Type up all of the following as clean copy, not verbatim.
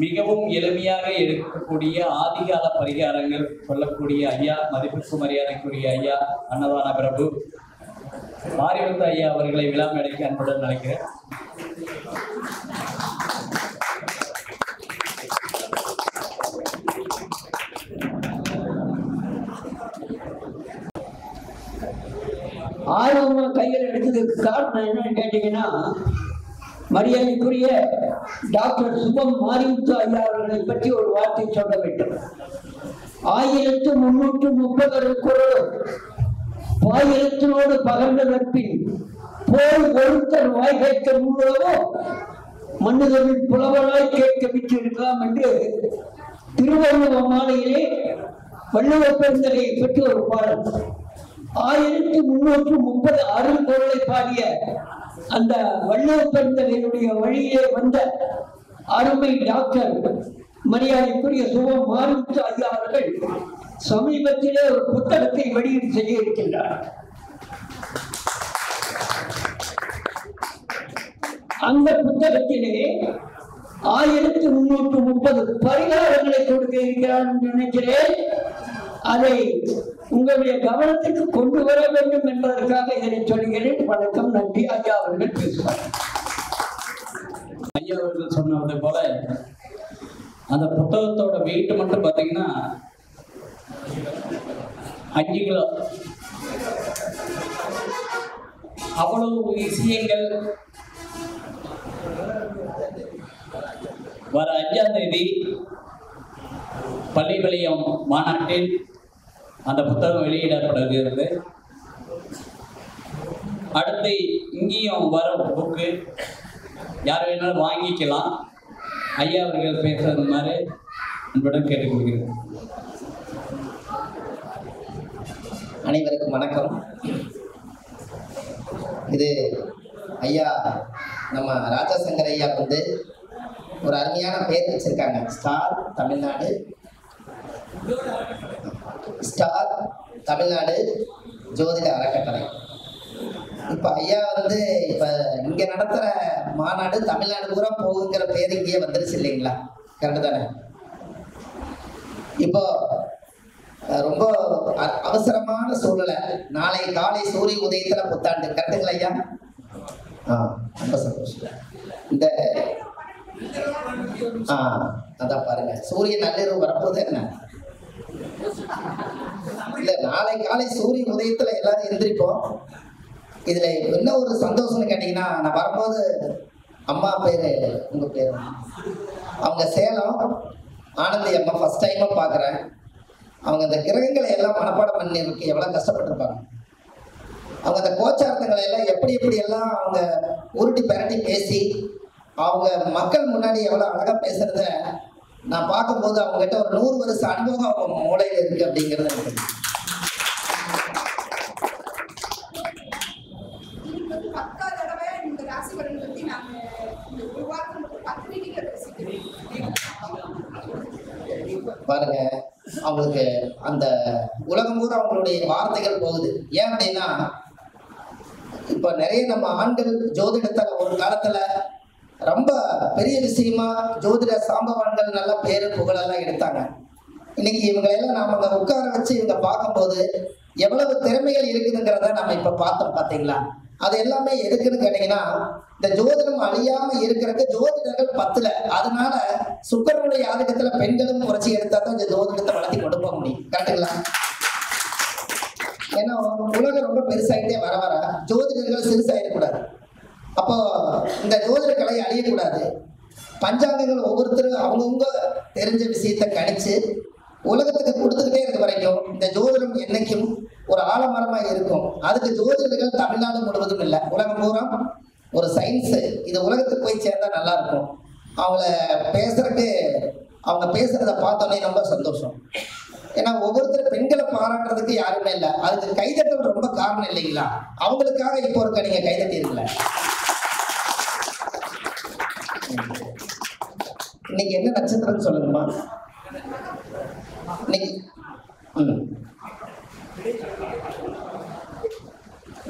மிகவும் எளிமையாக எடுக்கக்கூடிய ஆதிகால பரிகாரங்கள் சொல்லக்கூடிய ஐயா, மதிப்புக்கு மரியாதைக்குரிய ஐயா அன்னதான பிரபு மாரிமுத்து ஐயா அவர்களை விழா மேடைக்கு அன்புடன் அழைக்கிறேன். ஆர்வமா கையில் எடுத்ததுக்கு காரணம் என்னன்னு கேட்டீங்கன்னா, மரியாதைக்குரிய டாக்டர் சுபம் மாரிமுத்து ஐயா அவர்களை பற்றி ஒரு வார்த்தை சொல்ல வேண்டும். 1330 குரலும் பாயிரத்தினோடு பகர்ந்த நட்பில் போல் ஒருத்தர் வாய் கேட்க மூலவோ மன்னுதலில் புலவராய் கேட்க விட்டிருக்கலாம் என்று திருவள்ளுவ மாலையிலே வள்ளுவ பெருந்தகை பற்றி ஒரு பாடல். 1330 அருள்குரலை பாடிய அந்த வள்ளுவ பெருந்தகையினுடைய வழியிலே வந்த அருமை டாக்டர் மரியாதைக்குரிய சுபம் மாரிமுத்து ஐயா அவர்கள் சமீபத்திலே ஒரு புத்தகத்தை வெளியீடு செய்ய இருக்கின்றார். அந்த புத்தகத்திலே 1330 பரிகாரங்களை கொடுக்க இருக்கிறார் என்று நினைக்கிறேன். அதை உங்களுடைய கவனத்துக்கு கொண்டு வர வேண்டும் என்பதற்காக இதனை சொல்கிறேன். வணக்கம், நன்றி. ஐயா அவர்கள் பேசுவார். ஐயா அவர்கள் சொன்னது போல அந்த புத்தகத்தோட வெயிட் மட்டும் பார்த்தீங்கன்னா 5 கிலோ. அவ்வளவு விஷயங்கள் வர 5ஆம் தேதி பள்ளிப்பாளையம் மாநாட்டில் அந்த புத்தகம் வெளியிடப்படுகிறது. அடுத்து இங்கேயும் வர புக்கு யார் வேணாலும் வாங்கிக்கலாம். ஐயா அவர்கள் பேசுறது மாதிரி அன்புடன் கேட்டுக்கொள்கிறேன். அனைவருக்கும் வணக்கம். இது ஐயா நம்ம ராஜாசங்கர் ஐயா வந்து ஒரு அருமையான பேர் வச்சிருக்காங்க. ஸ்டார் தமிழ்நாடு ஜோதிட அறக்கட்டளை. இப்போ ஐயா வந்து இப்போ இங்கே நடத்துகிற மாநாடு தமிழ்நாடு பூரா போகுங்கிற பேர் இங்கேயே வந்துருச்சு இல்லைங்களா? கரெக்டு தானே? இப்போ ரொம்ப அவசரமான சூழ்நிலை. நாளை காலை சூரிய உதயத்தில் புத்தாண்டு. கரெக்டுங்களா ஐயா? ரொம்ப சந்தோஷம். இந்த அதான் பாருங்க, சூரிய நள்ளிரவு வரப்போது என்ன இல்ல, நாளை காலை சூரிய உதயத்துல எல்லாரும் எந்திரிப்போம். இதுல என்ன ஒரு சந்தோஷம்னு கேட்டீங்கன்னா, நான் வரும்போது அம்மா பேரு, உங்க பேரு, அவங்க சேலம் ஆனந்தி அம்மா ஃபர்ஸ்ட் டைமா பாக்குறேன். அவங்க அந்த கிரகங்களை எல்லாம் மனப்பாடம் பண்ணிருக்கு எவ்வளவு கஷ்டப்பட்டிருப்பாங்க. அவங்க அந்த கோச்சார்த்தங்களை எல்லாம் எப்படி எல்லாம் அவங்க உருட்டி பரட்டி பேசி அவங்க மக்கள் முன்னாடி எவ்வளவு அழகா பேசுறத நான் பார்க்கும்போது அவங்க கிட்ட ஒரு 100 வருஷ அனுபவம் அவங்க மூளையில இருக்கு அப்படிங்கிறது எனக்கு. பாருங்க, அவங்களுக்கு அந்த உலகம் பூரா அவங்களுடைய வார்த்தைகள் போகுது. ஏன் அப்படின்னா, இப்ப நிறைய நம்ம ஆண்கள் ஜோதிடத்துல ஒரு காலத்துல ரொம்ப பெரிய விஷயமா ஜோதிட சாம்பவான்கள் நல்ல பேரு புகழெல்லாம் எடுத்தாங்க. இன்னைக்கு இவங்களெல்லாம் நாம அங்க உட்கார வச்சு இவங்க பார்க்கும்போது எவ்வளவு திறமைகள் இருக்குதுங்கிறத நம்ம இப்ப பார்த்தோம். பாத்தீங்களா? அது எல்லாமே எதுக்குன்னு கேட்டீங்கன்னா, இந்த ஜோதிடம் அழியாம இருக்கிறதுக்கு ஜோதிடர்கள் பத்தல. அதனால சுக்கரனுடைய யாதகத்துல பெண்களும் குறைச்சி எடுத்தா தான் இந்த ஜோதிடத்தை வளர்த்தி கொண்டு போக முடியும். கரெக்டுங்களா? ஏன்னா உலகம் ரொம்ப பெருசாயிட்டே வர வர ஜோதிடர்கள் சிறுசாயிடக்கூடாது. அப்போ இந்த ஜோதிட கலை அழியக்கூடாது. பஞ்சாங்கங்கள் ஒவ்வொருத்தரும் அவங்கவுங்க தெரிஞ்ச விஷயத்தை கணிச்சு உலகத்துக்கு கொடுத்துக்கிட்டே இருக்க வரைக்கும் இந்த ஜோதிடம் என்னைக்கும் ஒரு ஆலமரமா இருக்கும். அதுக்கு ஜோதிடர்கள் தமிழ்நாடு முழுவதும் இல்லை, உலகம் பூரா ஒரு சயின்ஸ். இது உலகத்துக்கு போய் சேர்ந்தா நல்லா இருக்கும். அவங்கள பேசுறதுக்கு அவங்க பேசுறத பார்த்தோன்னே ரொம்ப சந்தோஷம். ஏன்னா ஒவ்வொருத்தர் பெண்களை பாராட்டுறதுக்கு யாருமே இல்லை. அதுக்கு கைதட்டல் ரொம்ப காரணம் இல்லைங்களா? அவங்களுக்காக இப்போ இருக்க நீங்க கைதட்டி இருக்கல. இன்னைக்கு என்ன நட்சத்திரம் சொல்லுங்கம்மா? இன்னைக்கு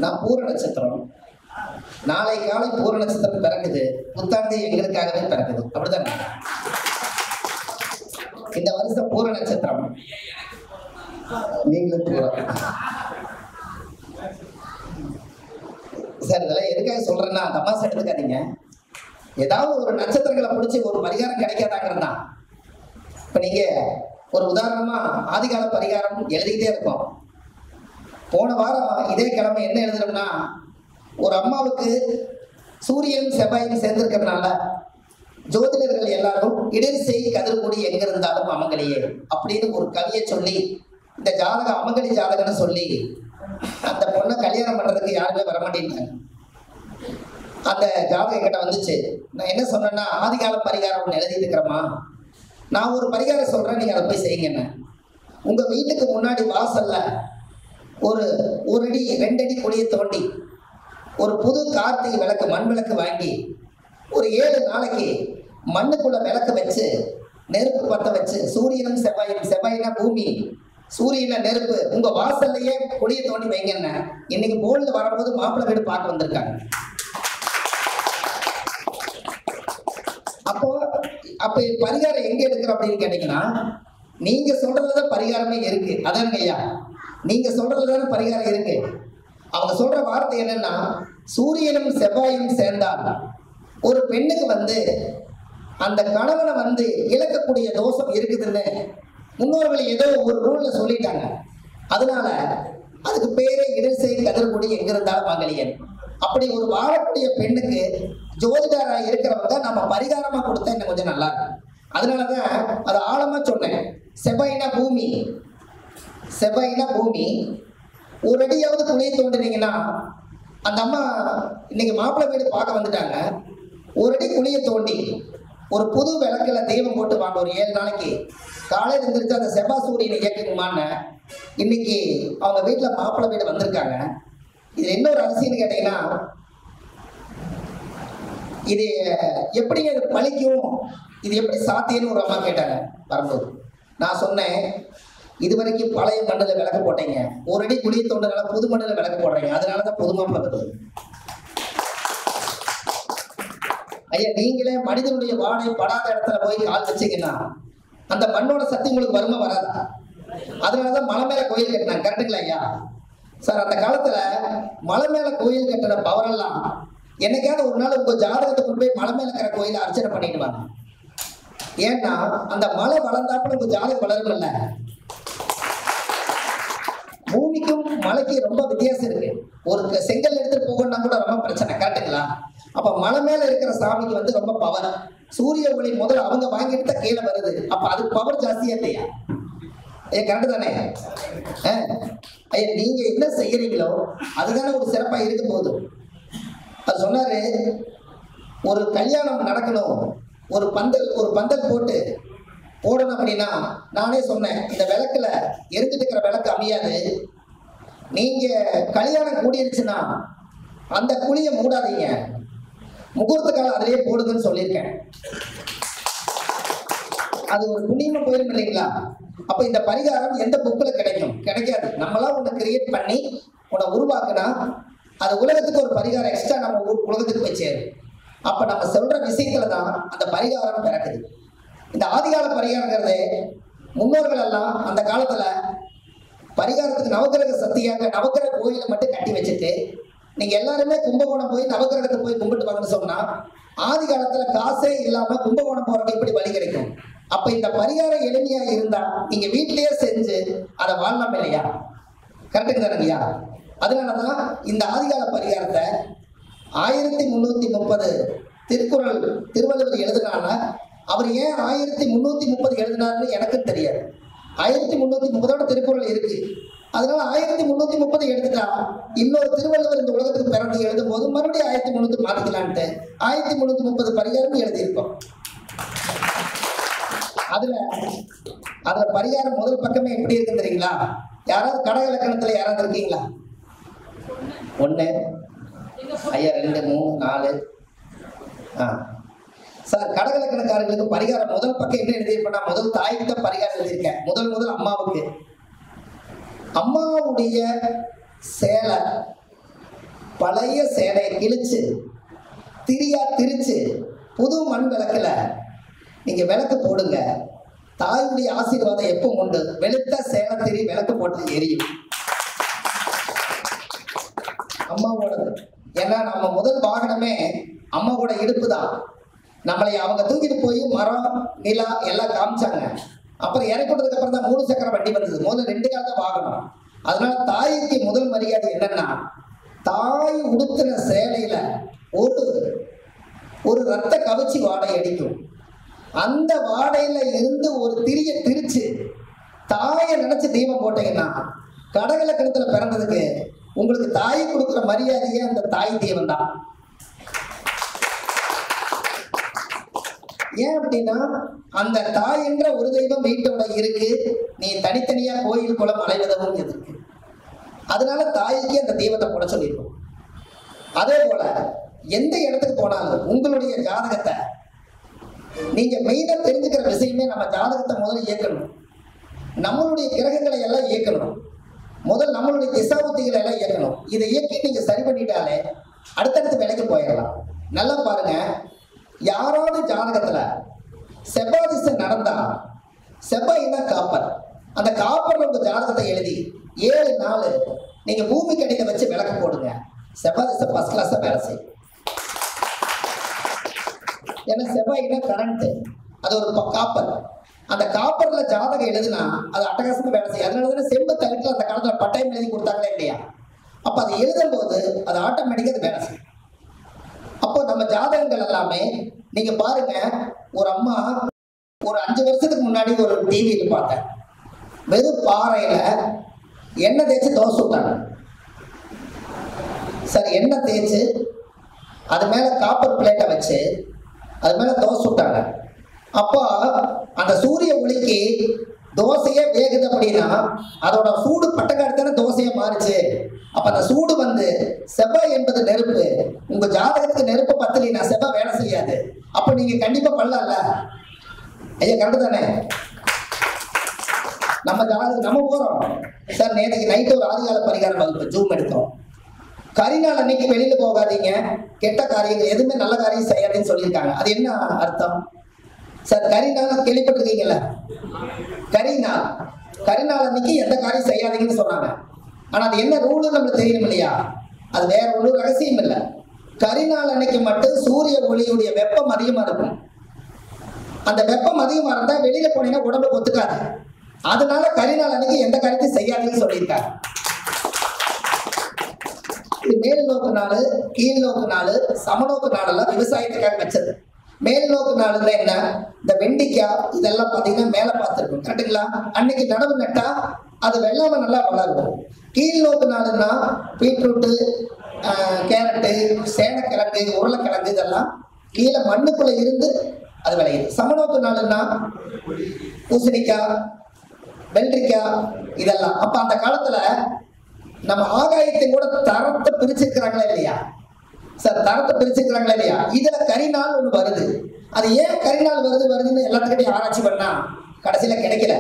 நான் பூர நட்சத்திரம். நாளை காலை பூர நட்சத்திரம் பிறக்குது. புத்தாண்டு எங்களுக்காகவே பிறக்குது. அப்படித்தானே? வருஷம் பூர நட்சத்திரம். நீங்களும் பூரம். சார் இதெல்லாம் எதுக்காக சொல்றேன்னா தமாசா எடுத்துக்காதீங்க. ஏதாவது ஒரு நட்சத்திரங்களை பிடிச்சி ஒரு பரிகாரம் கிடைக்காதாங்கிறது தான். இப்ப நீங்க ஒரு உதாரணமா ஆதிகால பரிகாரம் எழுதிக்கிட்டே இருக்கோம். போன வாரம் இதே கிழமை என்ன எழுதுறோம்னா, ஒரு அம்மாவுக்கு சூரியன் செவ்வாயும் சேர்ந்திருக்கிறதுனால ஜோதிடர்கள் எல்லாரும் இடர்சை கதிர்கூடி எங்க இருந்தாலும் அமங்கலியே அப்படின்னு ஒரு கவியை சொல்லி, இந்த ஜாதகம் அமங்கலி ஜாதகம்னு சொல்லி அந்த பொண்ணை கல்யாணம் பண்றதுக்கு யாருமே வரமாட்டேங்கிறாங்க. அந்த ஜாதகம் கிட்ட வந்துச்சு. நான் என்ன சொன்னேன்னா, ஆதிகால பரிகாரம் ஒன்று எழுதிட்டு இருக்கிறோமா, நான் ஒரு பரிகாரம் சொல்றேன், நீங்க அதை போய் செய்யுங்க. உங்க வீட்டுக்கு முன்னாடி வாசல்ல ஒரு அடி 2 அடி குழியை தோண்டி ஒரு புது கார்த்திகை விளக்கு மண் விளக்கு வாங்கி ஒரு 7 நாளைக்கு மண்ணுக்குள்ள விளக்கு வச்சு நெருப்பு பத்த வச்சு சூரியனும் செவ்வாயும், செவ்வாயினா பூமி, சூரியன நெருப்பு, உங்க வாசல்லையே குழியை தோண்டி வைங்கன்னு இன்னைக்கு போல்ல வரும்போது மாப்பிள்ளை வீடு பார்க்க வந்திருக்காங்க. அப்ப பரிகாரம் எங்க எடுக்கிறோம் அப்படின்னு கேட்டீங்கன்னா, நீங்க சொல்றதுதான் பரிகாரமே இருக்கு. அதானுங்க ஐயா, நீங்க சொல்றதுதானே பரிகாரம் இருக்கு. அவங்க சொல்ற வார்த்தை என்னன்னா, சூரியனும் செவ்வாயும் சேர்ந்தால் ஒரு பெண்ணுக்கு அந்த கணவனை இழக்கக்கூடிய தோஷம் இருக்குதுன்னு முன்னோர்கள் ஏதோ ஒரு ரூல்ல சொல்லிட்டாங்க. அதனால அதுக்கு பேரே இடர்சை கதிர்கூடி எங்க இருந்தாலும் மங்கலியன். அப்படி ஒரு வாழக்கூடிய பெண்ணுக்கு ஜோதிடரா இருக்கிறவங்க நம்ம பரிகாரமா கொடுத்தா இன்னும் கொஞ்சம் நல்லா இருக்கும். அதனாலதான் அதை ஆழமா சொன்னேன். செவ்வாயினா பூமி, செவ்வாயினா பூமி, ஒரு அடியாவது துணையை தோண்டினீங்கன்னா, அந்த அம்மா இன்னைக்கு மாப்பிள்ளை வீடு பார்க்க வந்துட்டாங்க, ஒரு அடி குழியை தோண்டி ஒரு புது விளக்குல தெய்வம் போட்டு வாங்க. ஒரு 7 நாளைக்கு காலையில் இருந்துருச்சு அந்த செவ்வாய் சூரியனை இயக்குமான்னு இன்னைக்கு அவங்க வீட்டுல மாப்பிள்ளை வீடு வந்திருக்காங்க. இது என்ன ஒரு அரசியல்னு கேட்டீங்கன்னா, இது எப்படி அது பழிக்கும், இது எப்படி சாத்தியன்னு ஒரு அம்மா கேட்டாங்க வரும்போது. நான் சொன்னேன், இது வரைக்கும் பழைய மண்ணில் விளக்கு போட்டீங்க, ஒரு அடி குழியை தோண்டனால புது மண்ணில் விளக்கு போடுறீங்க, அதனாலதான் புது மாப்பிள்ளை வருது. ஐயா, நீங்களே மனிதனுடைய வாடகை படாத இடத்துல போய் கால் வச்சீங்கன்னா அந்த மண்ணோட சக்தி உங்களுக்கு வருமா வராதா? அதனாலதான் மலை மேல கோயில் கட்டினாங்க. கரெக்டுங்களா ஐயா? சார், அந்த காலத்துல மலை மேல கோயில் கட்டின பவரெல்லாம் என்னைக்காவது ஒரு நாள் உங்க ஜாதகத்தை கொண்டு போய் மலை மேல இருக்கிற கோயில அர்ச்சனை பண்ணிடுவாங்க. ஏன்னா அந்த மலை வளர்ந்தாப்புல உங்க ஜாதகம் வளரும்ல. பூமிக்கும் மலைக்கு ரொம்ப வித்தியாசம் இருக்கு. ஒரு செங்கல் எடுத்துட்டு போகணும்னா கூட ரொம்ப பிரச்சனை. கரெக்டுங்களா? அப்ப மலை மேல இருக்கிற சாமிக்கு ரொம்ப பவர். சூரிய ஒளி முதல்ல அவங்க வாங்கிட்டு தான் கீழே வருது. அப்ப அது பவர் ஜாஸ்தியா இல்லையா? கரெக்டு தானே? ஐயா, நீங்க என்ன செய்யறீங்களோ அதுதானே ஒரு சிறப்பா இருக்க போகுது. அது சொன்னாரு, ஒரு கல்யாணம் நடக்கணும், ஒரு பந்தல் போடணும் அப்படின்னா, நானே சொன்னேன், இந்த விளக்குல எரிஞ்சிட்டு இருக்கிற விளக்கு அமையாது. நீங்க கல்யாணம் கூடிருச்சுன்னா அந்த குழியை மூடாதீங்க, முகூர்த்த காலம் அதிலேயே போடுதுன்னு சொல்லியிருக்கேன். அது ஒரு புண்ணியமா போயிடும் இல்லைங்களா? அப்ப இந்த பரிகாரம் எந்த புக்ல கிடைக்கும்? கிடைக்காது. நம்மளா ஒண்ணு கிரியேட் பண்ணி உன்னை உருவாக்குனா அது உலகத்துக்கு ஒரு பரிகாரம் எக்ஸ்ட்ரா நம்ம உலகத்துக்கு போய் சேரும். அப்ப நம்ம சொல்ற விஷயத்துலதான் அந்த பரிகாரம் பிறக்குது. இந்த ஆதிகால பரிகாரங்கிறது முன்னோர்கள் எல்லாம் அந்த காலத்துல பரிகாரத்துக்கு நவக்கிரக சக்தியாக நவக்கிரக கோயிலை மட்டும் கட்டி வச்சுட்டு நீங்க எல்லாருமே கும்பகோணம் போய் நவக்கிரகத்தை போய் கும்பிட்டு வாங்கன்னு சொன்னா, ஆதி காலத்துல காசே இல்லாம கும்பகோணம் போறதுக்கு எப்படி வழி கிடைக்கும்? அப்ப இந்த பரிகாரம் எளிமையா இருந்தா நீங்க வீட்டிலேயே செஞ்சு அதை வாழலாம் இல்லையா? கரெக்டுங்க தானங்கய்யா? அதனாலதான் இந்த ஆதிகால பரிகாரத்தை 1330 திருக்குறள் திருவள்ளுவர் எழுதினால, அவர் ஏன் 1330 எழுதினார்னு எனக்கும் தெரியாது. 1330 திருக்குறள் இருக்கு. அதனால 1330 எடுத்துட்டா இன்னொரு திருவள்ளுவர் இந்த உலகத்துக்கு பிறந்து எழுதும் போது மறுபடியும் 1300 மாத்திக்கலான்ட்டு 1330 பரிகாரம் எழுதியிருக்கோம். அதுல பரிகாரம் முதல் பக்கமே எப்படி இருக்கு தெரியுங்களா? யாராவது கடக இலக்கணத்துல யாராவது இருக்கீங்களா? 1 ஐயா 2 3 4 சார், கடக இலக்கணக்காரர்களுக்கு பரிகாரம் முதல் பக்கம் என்ன எழுதியிருப்பேன்னா, முதல் தாய்கிட்ட பரிகாரம் எழுதியிருக்கேன். முதல் அம்மாவுக்கு. அம்மாவுடைய சேலை, பழைய சேலையை கிழிச்சு திரிச்சு புது மண் விளக்குல நீங்க விளக்கு போடுங்க. தாயுடைய ஆசீர்வாதம் எப்போ உண்டு? வெளுத்த சேலத்திரி விளக்கு போட்டு எரியும். அம்மாவோடது. ஏன்னா நம்ம முதல் வாகனமே அம்மாவோட இடுப்பு தான். நம்மளை அவங்க தூக்கிட்டு போய் மரம் நிலா எல்லாம் காமிச்சாங்க. அப்புறம் இறக்கிட்டதுக்கு அப்புறம் தான் 3 சக்கர வண்டி வந்தது. முதல்ல 2 கால் தான் வாகனம். அதனால தாய்க்கு முதல் மரியாதை என்னன்னா, தாய் உடுத்தின சேலையில ஒரு ரத்த கவிச்சி வாடை அடிக்கும். அந்த வாடையில இருந்து ஒரு திரிய திரிச்சு தாயை நினைச்சு தீபம் போட்டீங்கன்னா, கடகல கிணத்துல பிறந்ததுக்கு உங்களுக்கு தாய் கொடுக்குற மரியாதையே அந்த தாய் தீபம் தான். ஏன் அப்படின்னா, அந்த தாய் என்ற ஒரு தெய்வம் வீட்டோட இருக்கு. நீ தனித்தனியா கோயில் குளம் அலைவதவும் இருக்கு. அதனால தாய்க்கு அந்த தெய்வத்தை போட சொல்லியிருக்கோம். அதே போல எந்த இடத்துக்கு போனாலும் உங்களுடைய ஜாதகத்தை நீங்க மெயினா தெரிஞ்சுக்கிற விஷயமே, நம்ம ஜாதகத்தை முதல்ல இயக்கணும். நம்மளுடைய கிரகங்களை எல்லாம் இயக்கணும். முதல் நம்மளுடைய திசாபுத்திகளை எல்லாம் இயக்கணும். இதை இயக்கி நீங்க சரி பண்ணிட்டாலே அடுத்தடுத்த வேலைக்கு போயிடலாம். நல்லா பாருங்க, யாராவது ஜாதகத்துல செவ்வாய் திசை நடந்தா, செவ்வாய்னா காப்பர், அந்த காப்பர்ல உங்க ஜாதகத்தை எழுதி 7 நாள் நீங்க பூமிக்கு அடியில வச்சு விளக்கு போடுங்க. செவ்வாய் திசை ஃபர்ஸ்ட் கிளாஸா வேலை செய்யும். ஏன்னா செவ்வாய்னா கரண்ட், அது ஒரு காப்பர். அந்த காப்பர்ல ஜாதகம் எழுதுனா அது அட்டகாசமா வேலை செய்யும். அதனாலதானே செம்பு தகட்டில் அந்த காலத்துல பட்டாயம் எழுதி கொடுத்தாங்களே இல்லையா? அப்ப அதை எழுதும் போது அது ஆட்டோமேட்டிக்கா அது வேலை செய்யும். அப்போ நம்ம ஜாதகங்கள் எல்லாமே நீங்க பாருங்க, ஒரு அம்மா ஒரு 5 வருஷத்துக்கு முன்னாடி ஒரு டிவியில் பார்த்தேன். வெறும் பாறையில எண்ணெய் தேய்ச்சி தோசை விட்டாங்க. சரி, எண்ணெய் தேய்ச்சி அது மேல காப்பர் பிளேட்டை வச்சு அது மேல தோசை விட்டாங்க. அப்போ அந்த சூரிய ஒளிக்கு தோசையே வேகுது அப்படின்னா அதோட சூடு பட்டக்காடுத்தானே தோசையா மாறுச்சு. அப்ப அந்த சூடு வந்து செவ்வாய் என்பது நெருப்பு. உங்க ஜாதகத்துக்கு நெருப்பு பத்தலைன்னா செவ்வாய் வேலை செய்யாது. அப்ப நீங்க கண்டிப்பா பண்ணலாம்ல ஐயா, கரெக்டு தானே? நம்ம ஜாதகம் நம்ம போறோம் சார். நேற்றுக்கு நைட்டு ஒரு ஆதிகால பரிகாரம் வகுப்பு ஜூம் எடுத்தோம். கரிநாள் அன்னைக்கு வெளியில போகாதீங்க, கெட்ட காரியங்கள் எதுவுமே நல்ல காரியம் செய்யாதுன்னு சொல்லியிருக்காங்க. அது என்ன அர்த்தம் சார்? கரிநாள் கேள்விப்பட்டிருக்கீங்கல்ல? கரிநாள் அன்னைக்கு எந்த காரியம் செய்யாதீங்கன்னு சொன்னாங்க. ஆனா அது என்ன ரூல் நம்மளுக்கு தெரியணும் இல்லையா? அது வேற ஒன்றும் ரகசியம் இல்லை. கரிநாள் அன்னைக்கு மட்டும் சூரிய ஒளியுடைய வெப்பம் அதிகமா இருக்கும். அந்த வெப்பம் அதிகமா இருந்தா வெளியில போனீங்கன்னா உடம்புக்கு ஒத்துக்காது. அதனால கரிநாள் அன்னைக்கு எந்த காரியத்தையும் செய்யாதீங்கன்னு சொல்லியிருக்காங்க. இது மேல் நோக்கு நாள், கீழ் நோக்கு நாள், சமநோக்கு நாளெல்லாம் விவசாயத்துக்காக வச்சது. மேல் நோக்கு நாளுல என்ன, இந்த வெண்டிக்காய் இதெல்லாம் பார்த்தீங்கன்னா மேலே பார்த்துருக்கும், கரெக்டுங்களா? அன்னைக்கு நடவு நட்டா அது வெள்ளாம நல்லா வளரும். கீழ் நோக்கு நாளுன்னா பீட்ரூட்டு, கேரட்டு, சேனக்கிழங்கு, உருளைக்கிழங்கு இதெல்லாம் கீழே மண்ணுக்குள்ள இருந்து அது விளையுது. சமநோக்கு நாளுன்னா பூசணிக்காய், வெள்ளரிக்காய் இதெல்லாம். அப்ப அந்த காலத்துல நம்ம ஆகாயத்தை கூட தரத்தை பிரிச்சிருக்கிறாங்களா இல்லையா சார்? தரத்தை பிரிச்சிருக்கிறாங்களா இல்லையா? இதுல கரிநாள் ஒண்ணு வருது. அது ஏன் கரிநாள் வருதுன்னு எல்லாத்துக்கிட்டையும் ஆராய்ச்சி பண்ணா கடைசியில கிடைக்கல.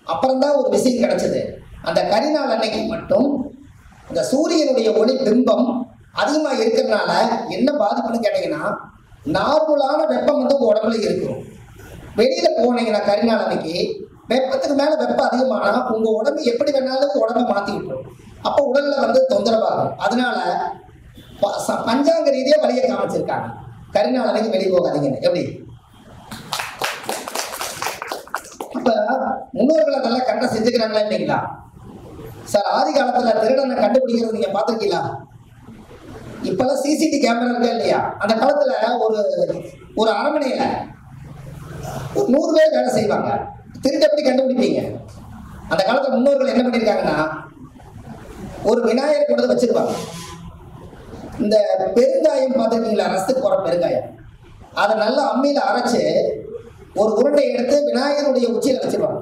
அப்புறம்தான் ஒரு விஷயம் கிடைச்சது. அந்த கரிநாள் அன்னைக்கு மட்டும் இந்த சூரியனுடைய ஒளி பிம்பம் அதிகமா இருக்கிறதுனால என்ன பாதிப்புன்னு கேட்டீங்கன்னா, நார்மலான வெப்பம் வந்து உங்க உடம்புல இருக்கும். வெளியில போனீங்கன்னா கரிநாள் அன்னைக்கு வெப்பத்துக்கு மேல வெப்பம் அதிகமானா உங்க உடம்பு எப்படி வேணாலும் உடம்பை மாத்தி விட்டுரும். அப்போ உடல்ல வந்து தொந்தரவாகும். அதனால பஞ்சாங்க ரீதியா வழியை காமிச்சிருக்காங்க, கரிநாள் அன்னைக்கு வெளியே போகாதீங்கன்னு. எப்படி? அப்ப முன்னோர்கள் அதெல்லாம் கரெக்டா செஞ்சுக்கிறாங்களா இல்லைங்களா சார்? ஆதி காலத்துல திருடனை கண்டுபிடிக்கிறது நீங்க பாத்திருக்கீங்களா? இப்பெல்லாம் சிசிடிவி கேமரா இருக்கா இல்லையா? அந்த காலத்துல ஒரு அரண்மனையில ஒரு 100 பேர் வேலை செய்வாங்க. திருட்டு எப்படி கண்டுபிடிப்பீங்க? அந்த காலத்துல முன்னோர்கள் என்ன பண்ணிருக்காங்கன்னா, ஒரு விநாயகர் கொண்டு வச்சிருப்பாங்க. இந்த பெருங்காயம் பார்த்துருக்கீங்களா? ரசத்துக்கு போற பெருங்காயம், அதை நல்லா அம்மியில அரைச்சு ஒரு உருண்டை எடுத்து விநாயகருடைய உச்சியில வச்சிருவாங்க.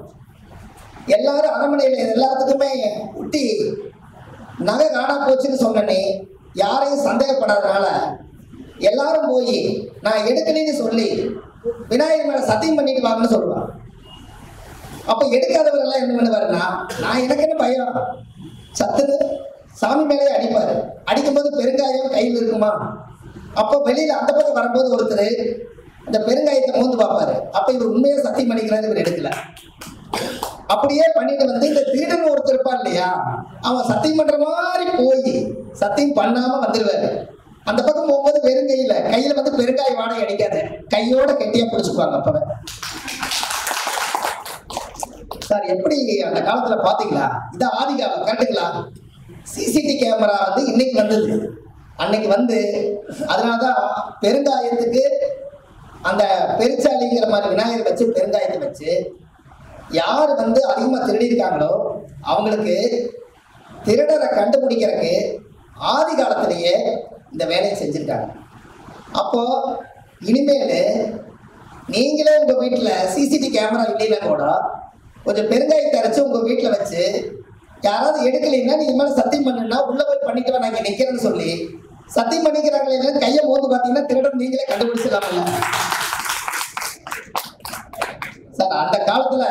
எல்லாரும் அரண்மனையில எல்லாத்துக்குமே ஊட்டி நகை காணா போச்சுன்னு சொன்னனே யாரையும் சந்தேகப்படாதனால எல்லாரும் போய் நான் எடுக்கலன்னு சொல்லி விநாயகர் மேல சத்தியம் பண்ணிட்டு வாங்கன்னு சொல்லுவாங்க. அப்ப எடுக்காதவர் எல்லாம் என்ன பண்ணுவாருன்னா, நான் எனக்கு என்ன பயம், சத்துன்னு சாமி மேலேயே அடிப்பாரு. அடிக்கும்போது பெருங்காயம் கையில் இருக்குமா? அப்போ வெளியில அந்த பக்கம் வரும்போது ஒருத்தர் இந்த பெருங்காயத்தை மோந்து பார்ப்பாரு. அப்ப இவர் உண்மையா சத்தியம் பண்ணிக்கிறாரு, இவர் எடுக்கல. அப்படியே பண்ணிட்டு வந்து இந்த திருடன் ஒருத்தர் இருப்பான் இல்லையா, அவன் சத்தியம் பண்ற மாதிரி போய் சத்தியம் பண்ணாம வந்துருவாரு. அந்த பக்கம் போகும்போது பெருங்கையில கையில வந்து பெருங்காய வாடகை அடிக்காது, கையோட கெட்டியா பிடிச்சுக்குவாங்க. அப்பவே சார் எப்படி அந்த காலத்துல பாத்தீங்களா, இது ஆதி காலம் கரெக்டுங்களா? சிசிடி கேமரா வந்து இன்னைக்கு வந்தது, அன்னைக்கு வந்து அதனாலதான் பெருங்காயத்துக்கு அந்த பெருச்சாலிங்கிற மாதிரி விநாயகர் வச்சு பெருங்காயத்தை வச்சு யார் வந்து அதிகமா திருடி இருக்காங்களோ அவங்களுக்கு திருடரை கண்டுபிடிக்கிறதுக்கு ஆதி காலத்திலேயே இந்த வேலையை செஞ்சிருக்காங்க. அப்போ இனிமேல் நீங்களே உங்க வீட்டுல சிசிடி கேமரா இல்லைன்னா கூட கொஞ்சம் பெருங்காயத்தை அரைச்சு உங்க வீட்டுல வச்சு யாராவது எடுக்கலைன்னா நீங்க மேல சத்தியம் பண்ணுன்னா உள்ள போய் பண்ணிட்டு நான் இங்க நிக்கிறேன்னு சொல்லி சத்தியம் பண்ணிக்கிறாங்களே கையை மோந்து பாத்தீங்கன்னா திருடன் நீங்களே கண்டுபிடிச்சிடலாம்ல சார். அந்த காலத்துல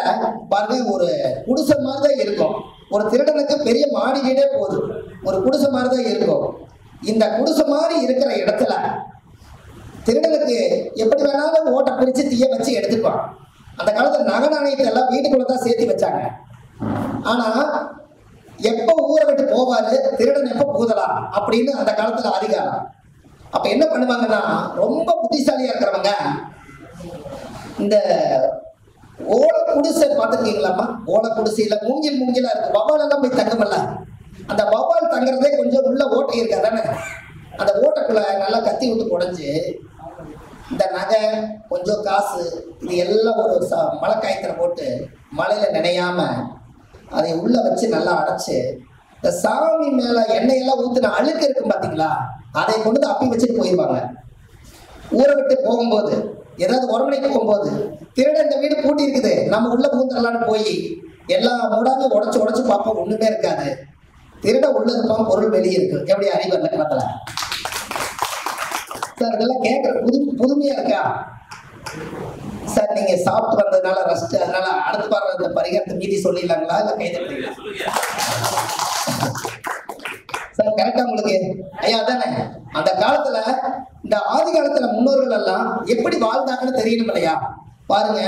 பாருங்க, ஒரு குடிசை மாதிரிதான் இருக்கும். ஒரு திருடனுக்கு பெரிய மாடி வீடே போதும், ஒரு குடிசை மாதிரிதான் இருக்கும். இந்த குடிசை மாதிரி இருக்கிற இடத்துல திருடனுக்கு எப்படி வேணாலும் ஓட்டை பிரிச்சு தீய வச்சு எடுத்துக்குவான். அந்த காலத்துல நகை நாணயத்தை எல்லாம் வீட்டுக்குள்ளதான் சேர்த்து வச்சாங்க. ஆனா எப்ப ஊரை விட்டு போவாரு திருடன், எப்ப பூதலாம் அப்படின்னு அந்த காலத்துல அதிகாரம். அப்ப என்ன பண்ணுவாங்கன்னா, ரொம்ப புத்திசாலியா இருக்கிறவங்க இந்த ஓலை குடிசை பார்த்துருக்கீங்களாமா, ஓலை குடிசையில மூங்கிலா இருக்கு, வவ்வால் எல்லாம் போய் தங்கமல்ல, அந்த வவ்வால் தங்குறதே கொஞ்சம் உள்ள ஓட்டை இருக்கா தானே, அந்த ஓட்டைக்குள்ள நல்லா கத்தி விட்டு குடைஞ்சு இந்த நகை கொஞ்சம் காசு இது எல்லாம் ஒரு மழை காய்ச்சல போட்டு மழையில நினையாம அதை உள்ள வச்சு நல்லா அடைச்சு இந்த சாமி மேல எண்ணெயெல்லாம் ஊத்துன அழுக்கு இருக்கும் பாத்தீங்களா, அதை கொண்டு அப்பி வச்சுட்டு போயிடுவாங்க. ஊரை விட்டு போகும்போது ஏதாவது ஒரு மணிக்கு போகும்போது திருட இந்த வீடு பூட்டி இருக்குது நம்ம உள்ள பூந்தரலான்னு போய் எல்லா மூடாமே உடைச்சு பார்ப்போம், ஒண்ணுமே இருக்காது. திருட உள்ள இருப்பான், பொருள் வெளியே இருக்கு. எப்படி அறிவு அந்த காலத்துல சார்? இதெல்லாம் கேட்கற புதுமையா இருக்கா சார்? நீங்க சாப்பிட்டு வந்ததுனால ரெஸ்ட், அதனால அடுத்து பாரு இந்த பரிகாரத்தை மீதி சொல்லிடலாங்களா இல்ல கைதட்டீங்களா சார்? கரெக்டா உங்களுக்கு ஐயா தானே? அந்த காலத்துல இந்த ஆதி காலத்துல முன்னோர்கள் எல்லாம் எப்படி வாழ்ந்தாங்கன்னு தெரியணும் இல்லையா? பாருங்க,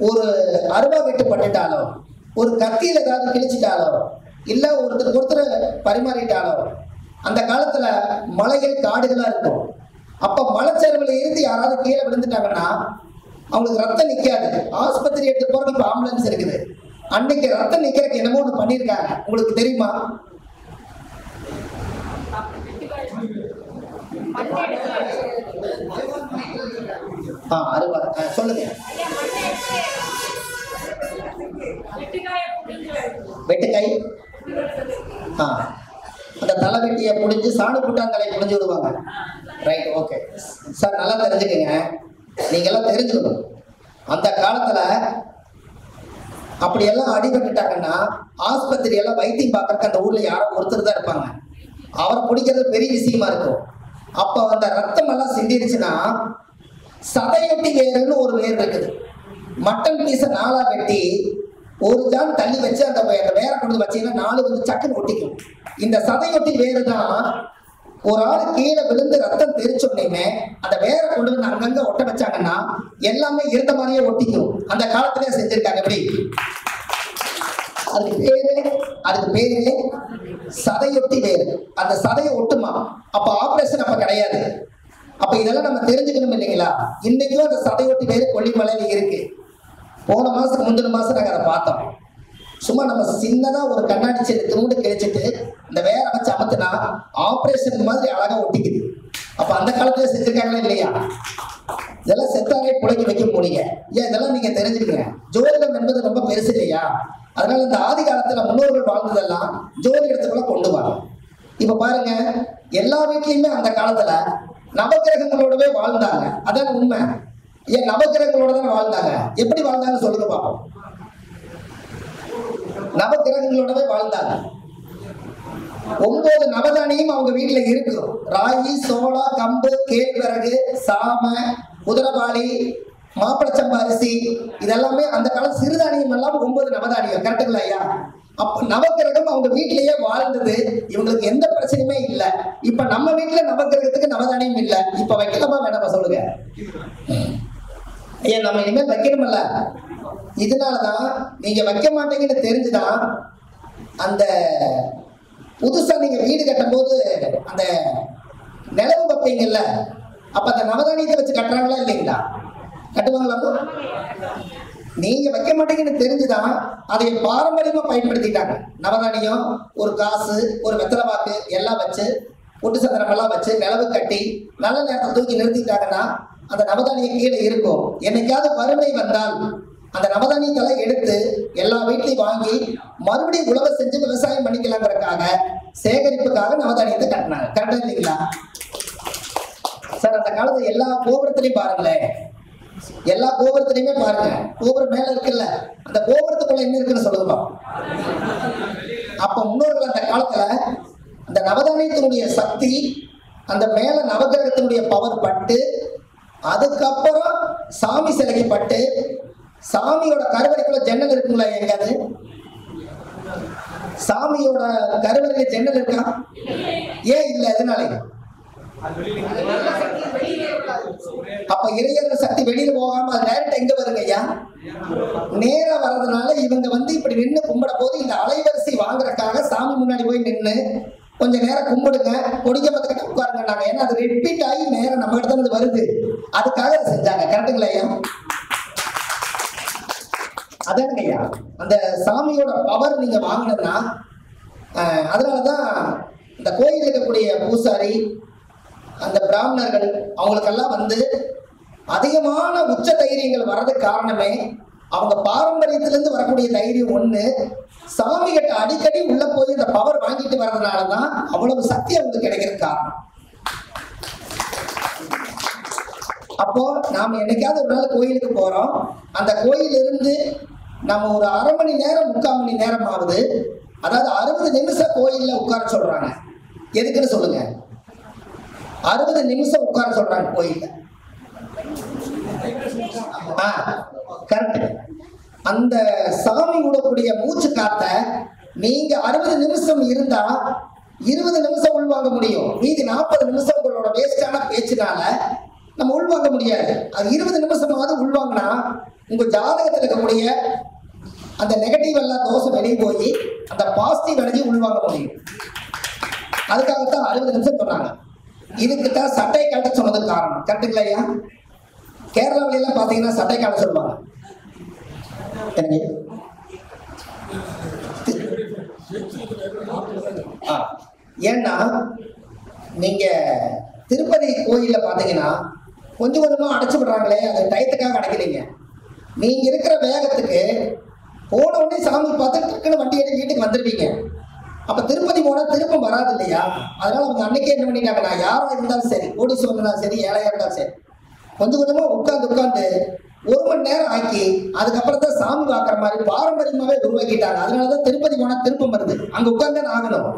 ஒரு அருவா வெட்டு பண்ணிட்டாலோ, ஒரு கத்தியில ஏதாவது கிழிச்சிட்டாலோ, இல்ல ஒருத்தர் பரிமாறிட்டாலோ, அந்த காலத்துல மலைகள் காடுகளா இருக்கும். அப்ப மலைச்சரிவுல இருந்து யாராவது கீழே விழுந்துட்டாங்கன்னா அவங்களுக்கு ரத்தம் நிக்காது, ஆஸ்பத்திரி எடுத்து போறதுக்கு இப்ப ஆம்புலன்ஸ் இருக்குது. அன்னைக்கு ரத்தம் நிக்கிறதுக்கு என்னமோ ஒண்ணு பண்ணிருக்காங்க, உங்களுக்கு தெரியுமா? அருவா சொல்லுங்க. வெட்டுக்காய் அந்த தலை வெட்டியை முடிஞ்சு சாணி புட்டாந்தலை முடிஞ்சு விடுவாங்க. ரைட், ஓகே சார், நல்லா தெரிஞ்சுக்கங்க. நீங்க எல்லாம் தெரிஞ்சுக்கணும், அந்த காலத்துல அப்படியெல்லாம் அடிபட்டுட்டாங்கன்னா ஆஸ்பத்திரி எல்லாம் வைத்தியம் பார்க்கறதுக்கு அந்த ஊர்ல யாரோ ஒருத்தர் தான் இருப்பாங்க. அவரை பிடிக்கிறது பெரிய விஷயமா இருக்கும். அப்ப அந்த ரத்தம் எல்லாம் சிந்திருச்சுன்னா சதையொட்டி வேறுன்னு ஒரு வேர் இருக்குது. மட்டன் பீஸை 4ஆ வெட்டி ஒரு ஜான் தள்ளி வச்சு அந்த வேற கொண்டு வச்சீங்கன்னா 4 வந்து சக்குன்னு ஒட்டிக்கும். இந்த சதையொட்டி வேறு தான் ஒரு ஆள் கீழே விழுந்து ரத்தம் தெரிச்சோடனே அந்த வேற கொண்டு வந்து அங்கங்க ஒட்ட வச்சாங்கன்னா எல்லாமே இருந்த மாதிரியே ஒட்டிக்கும். அந்த காலத்திலே செஞ்சிருக்காங்க. எப்படி அதுக்கு பேரு சதையொட்டி வேறு. அந்த சதையை ஒட்டுமா, அப்ப ஆபரேஷன் அப்ப கிடையாது. அப்ப இதெல்லாம் நம்ம தெரிஞ்சுக்கணும் இல்லைங்களா? இன்னைக்கும் அந்த சதையொட்டி வேறு கொல்லிமலையில இருக்கு. போன மாசத்துக்கு முந்தின மாசம் நாங்க அதை பார்த்தோம். சும்மா நம்ம சின்னதா ஒரு கண்ணாடி செடி துண்டு கிழிச்சிட்டு இந்த வேற வச்சு அமத்துனா ஆபரேஷன் மாதிரி அழகா ஒட்டிக்குது. அப்ப அந்த காலத்துல செஞ்சிருக்காங்களா இல்லையா? இதெல்லாம் செத்தாலே புழைக்க வைக்க முடியுங்க. ஏன் இதெல்லாம் நீங்க தெரிஞ்சுக்கங்க. ஜோதிடம் என்பது ரொம்ப பெருசு இல்லையா? அதனால இந்த ஆதி காலத்துல முன்னோர்கள் வாழ்ந்ததெல்லாம் ஜோதிடத்துக்குள்ள கொண்டு வாங்க. இப்ப பாருங்க, எல்லா வீட்லயுமே அந்த காலத்துல நவகிரகங்களோடவே வாழ்ந்தாங்க. அதான் உண்மை. ஏன் நவகிரகங்களோட தானே வாழ்ந்தாங்க? எப்படி வாழ்ந்தாங்க சொல்லுங்க பாப்போம். நவகிரகங்களோடவே வாழ்ந்தாங்க. 9 நவதானியம் அவங்க வீட்டுல இருக்கும். ராகி, சோளா, கம்பு, கேழ்வரகு, சாம, குதிரவாளி, மாப்பிளச்சம்பா அரிசி, இதெல்லாமே அந்த காலம் சிறுதானியம் எல்லாம் 9 நவதானியம். கரெக்டுங்களா ஐயா? அப்ப நவகிரகம் அவங்க வீட்டிலேயே வாழ்ந்தது. இவங்களுக்கு எந்த பிரச்சனையுமே இல்லை. இப்ப நம்ம வீட்டுல நவகிரகத்துக்கு நவதானியம் இல்லை. இப்ப வைக்கலாமா வேணாமா சொல்லுங்க? ஐயா நம்ம இனிமேல் வைக்கணுமல்ல. இதனாலதான் நீங்க வைக்க மாட்டீங்கன்னு தெரிஞ்சுதான் அந்த புதுசா நீங்க வீடு கட்டும் போது அந்த நிலவு வைப்பீங்கல்ல, அப்ப அந்த நவதானியத்தை வச்சு கட்டுறாங்களா இல்லைங்களா? கட்டுவாங்களா? நீங்க வைக்க மாட்டீங்கன்னு தெரிஞ்சுதான் அதை பாரம்பரியமா பயன்படுத்திட்டாங்க. நவதானியம், ஒரு காசு, ஒரு வெத்தலை பாக்கு எல்லாம் வச்சு, ஒட்டு சந்திரம் எல்லாம் வச்சு நிலவு கட்டி நல்ல நேரத்தை தூக்கி நிறுத்திட்டாங்கன்னா அந்த நவதானியம் கீழே இருக்கும். என்னைக்காவது வறுமை வந்தால் அந்த நவதானியத்தெல்லாம் எடுத்து எல்லா வீட்லையும் வாங்கி மறுபடியும் உழவை செஞ்சு விவசாயம் பண்ணிக்கலாங்கிறதுக்காக சேகரிப்புக்காக நவதானியத்தை கட்டினாங்க. கரெக்டா இல்லைங்களா சார்? அந்த காலத்துல எல்லா கோபுரத்திலையும் பாருங்களேன், எல்லா கோபுரத்திலையுமே பாருங்க, கோபுரம் மேல இருக்குல்ல, அந்த கோபுரத்துக்குள்ள என்ன இருக்குன்னு சொல்லுங்க. அப்ப முன்னோர்கள் அந்த காலத்துல அந்த நவதானியத்தினுடைய சக்தி அந்த மேல நவகிரகத்தினுடைய பவர் பட்டு, அதுக்கப்புறம் சாமி சிலைக்கு பட்டு, சாமியோட கருவறைக்குள்ள ஜன்னல் இருக்குங்களா? எங்காது சாமியோட கருவறையில ஜன்னல் இருக்கா? ஏன் இல்ல? எதனால? அப்ப இறையர்கள் சக்தி வெளியில போகாம அது டைரக்ட் எங்க வருங்க ஐயா? நேரா வர்றதுனால இவங்க இப்படி நின்று கும்பிட போது இந்த அலைவரிசை வாங்குறதுக்காக சாமி முன்னாடி போய் நின்று கொஞ்ச நேரம் கும்பிடுங்க, கொடிக்க மத்தக்கிட்ட உட்காருங்க. ஏன்னா அது ரிப்பீட் ஆகி நேரம் நம்ம கிட்ட இருந்து வருது, அதுக்காக அதை செஞ்சாங்க. கரெக்டுங்களா ஐயா? அதானுங்க ஐயா, அந்த சாமியோட பவர் நீங்க வாங்கினா. அதனாலதான் இந்த கோயில் இருக்கக்கூடிய பூசாரி, அந்த பிராமணர்கள், அவங்களுக்கெல்லாம் அதிகமான உச்ச தைரியங்கள் வர்றதுக்கு காரணமே அவங்க பாரம்பரியத்திலிருந்து வரக்கூடிய தைரியம் ஒண்ணு, சாமி கிட்ட அடிக்கடி உள்ள போய் இந்த பவர் வாங்கிட்டு வர்றதுனாலதான் அவ்வளவு சக்தி அவங்களுக்கு கிடைக்கிறது காரணம். அப்போ நாம என்னைக்காவது ஒரு நாள் கோயிலுக்கு போறோம், அந்த கோயில் இருந்து நம்ம ஒரு அரை மணி நேரம் 3/4 மணி நேரம் ஆகுது, அதாவது 60 நிமிஷம் கோயில்ல உட்கார சொல்றாங்க. எதுக்குன்னு சொல்லுங்க? 60 நிமிஷம் உட்கார சொல்றாங்க கோயில்ல. கரெக்ட். அந்த சாமி விடக்கூடிய மூச்சு காத்த நீங்க 60 நிமிஷம் இருந்தா 20 நிமிஷம் உள்வாங்க முடியும். மீதி 40 நிமிஷம் உங்களோட வேஸ்டான பேச்சுனால நம்ம உள்வாங்க முடியாது. அது 20 நிமிஷமாவது உள்வாங்கினா உங்க ஜாதகத்தில் இருக்கக்கூடிய அந்த நெகட்டிவ் எல்லாம் தோஷம் வெளியே போய் அந்த பாசிட்டிவ் எனர்ஜி உள்வாங்க முடியும். அதுக்காகத்தான் 60 நிமிஷம் சொன்னாங்க. இதுக்குத்தான் சட்டை கட்ட சொன்னதுக்கு காரணம். கரெக்டுங்களா ஐயா? கேரளாவில எல்லாம் பாத்தீங்கன்னா சட்டை காட்ட சொல்லுவாங்க. ஏன்னா நீங்க திருப்பதி கோயில்ல பாத்தீங்கன்னா கொஞ்சம் கொஞ்சமா அடைச்சு விடுறாங்களே, அது டயத்துக்காக அடைக்கிறீங்க. நீங்க இருக்கிற வேகத்துக்கு போன உடனே சாமி பார்த்து டக்குன்னு வண்டி எடுத்து வீட்டுக்கு வந்துருவீங்க. அப்ப திருப்பதி போனா திருப்பம் வராது இல்லையா? அதனால அவங்க அன்னைக்கே என்ன பண்ணிட்டாங்க, நான் யாரா இருந்தாலும் சரி, கோடீஸ்வரன் இருந்தாலும் சரி, ஏழையா இருந்தாலும் சரி, கொஞ்சம் கொஞ்சமா உட்கார்ந்து 1 மணி நேரம் ஆக்கி அதுக்கப்புறம் தான் சாமி பார்க்குற மாதிரி பாரம்பரியமாவே உருவாக்கிட்டாங்க. அதனாலதான் திருப்பதி போனா திருப்பம் வருது, அங்க உட்கார்ந்து ஆகணும்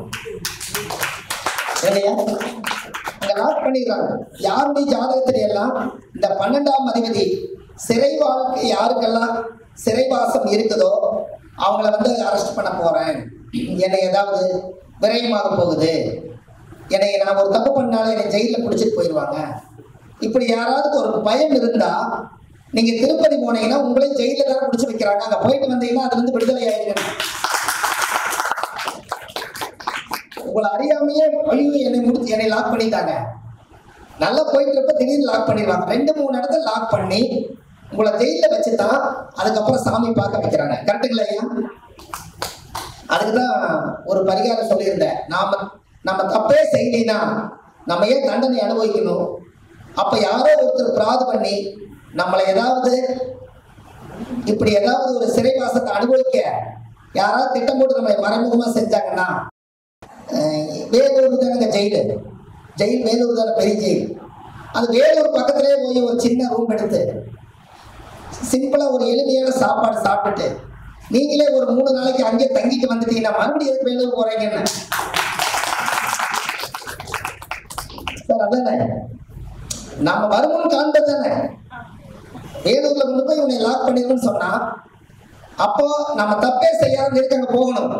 இல்லையா? அங்க லாக் பண்ணிடுறாங்க. யாருடைய ஜாதகத்தில எல்லாம் இந்த 12ஆம் அதிபதி சிறை வாழ்க்கை யாருக்கெல்லாம் சிறைவாசம் இருக்குதோ அவங்கள அரெஸ்ட் பண்ண போறேன், என்னை ஏதாவது விரயமாக போகுது, என்னை நான் ஒரு தப்பு பண்ணாலும் என்னை ஜெயில பிடிச்சிட்டு போயிடுவாங்க, இப்படி யாராவது ஒரு பயம் இருந்தா நீங்க திருப்பதி போனீங்கன்னா உங்களையும் ஜெயில தான் பிடிச்சி வைக்கிறாங்க. அங்க போயிட்டு வந்தீங்கன்னா அது விடுதலை ஆயிடுங்க. உங்களை அறியாமையே என்னை லாக் பண்ணிட்டாங்க. நல்லா போயிட்டு இருப்ப திடீர்னு லாக் பண்ணிடுவாங்க. 2-3 இடத்துல லாக் பண்ணி உங்களை ஜெயில வச்சுதான் அதுக்கப்புறம் சாமி பார்க்க வைக்கிறாங்க. கரெக்டுங்களா ஐயா? அதுக்குதான் ஒரு பரிகாரம் சொல்லியிருந்தேன். நம்ம தப்பே செய்யலைன்னா நம்ம ஏன் தண்டனை அனுபவிக்கணும்? அப்ப யாரோ ஒருத்தர் பிராது பண்ணி நம்மளை இப்படி ஏதாவது ஒரு சிறைவாசத்தை அனுபவிக்க யாராவது திட்டம் போட்டு நம்மளை மறைமுகமா செஞ்சாங்கன்னா, வேலூர் தானங்க ஜெயில் வேலூர் தானே பெரிய ஜெயில். அது வேலூர் பக்கத்திலே போய் ஒரு சின்ன ரூம் எடுத்து சிம்பிளா ஒரு எளிமையான சாப்பாடு சாப்பிட்டுட்டு நீங்களே ஒரு 3 நாளைக்கு அங்கே தங்கிட்டு வந்துட்டீங்கன்னா மறுபடியும் எதுக்கு வேலூர் போறீங்கன்னு சார்? அதானே நம்ம வருமுன் காண்பது தானே. வேலூர்ல கொண்டு போய் இவனை லாக் பண்ணிருன்னு சொன்னா அப்போ நம்ம தப்பே செய்யாத இருக்கு அங்க போகணும்.